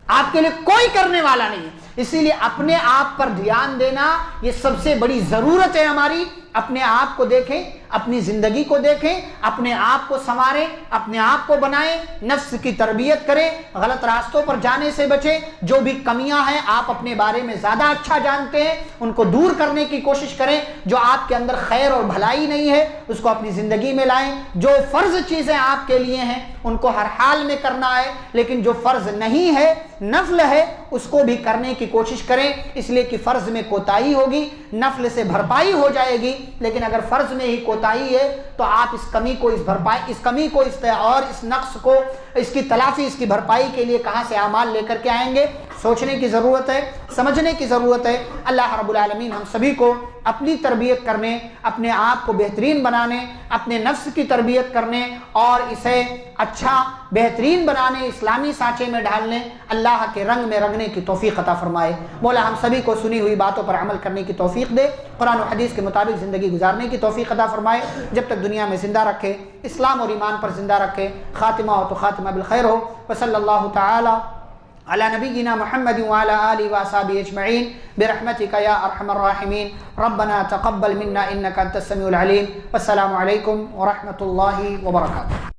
آپ کے لیے کوئی کرنے والا نہیں. اسی لیے اپنے آپ پر دھیان دینا یہ سب سے بڑی ضرورت ہے ہماری. اپنے آپ کو دیکھیں، اپنی زندگی کو دیکھیں، اپنے آپ کو سنواریں، اپنے آپ کو بنائیں، نفس کی تربیت کریں، غلط راستوں پر جانے سے بچیں. جو بھی کمیاں ہیں آپ اپنے بارے میں زیادہ اچھا جانتے ہیں، ان کو دور کرنے کی کوشش کریں. جو آپ کے اندر خیر اور بھلائی نہیں ہے اس کو اپنی زندگی میں لائیں. جو فرض چیزیں آپ کے لیے ہیں ان کو ہر حال میں کرنا ہے، لیکن جو فرض نہیں ہے، نفل ہے، اس کو بھی کرنے کی کوشش کریں، اس لیے کہ فرض میں کوتاہی ہوگی، نفل سے بھرپائی ہو جائے گی، لیکن اگر فرض میں ہی کوتاہی ہے تو آپ اس کمی کو اور اس نقص کو، اس کی تلافی، اس کی بھرپائی کے لیے کہاں سے اعمال لے کر کے آئیں گے؟ سوچنے کی ضرورت ہے، سمجھنے کی ضرورت ہے۔ اللہ رب العالمین ہم سبھی کو اپنی تربیت کرنے، اپنے آپ کو بہترین بنانے، اپنے نفس کی تربیت کرنے اور اسے اچھا بہترین بنانے، اسلامی سانچے میں ڈھالنے، اللہ کے رنگ میں رنگنے کی توفیق عطا فرمائے۔ مولا ہم سبھی کو سنی ہوئی باتوں پر عمل کرنے کی توفیق دے، قرآن و حدیث کے مطابق زندگی گزارنے کی توفیق عطا فرمائے، جب تک دنیا میں زندہ رکھے، اسلام اور ایمان پر زندہ رکھے، خاتمہ ہو تو خاتمہ بالخیر ہو۔ وصلی اللہ تعالی علی نبینا محمد وعلی آلہ وصحبہ اجمعین برحمتک یا ارحم الراحمین۔ ربنا تقبل منا انک انت السمیع العلیم۔ والسلام علیکم ورحمۃ اللہ وبرکاتہ۔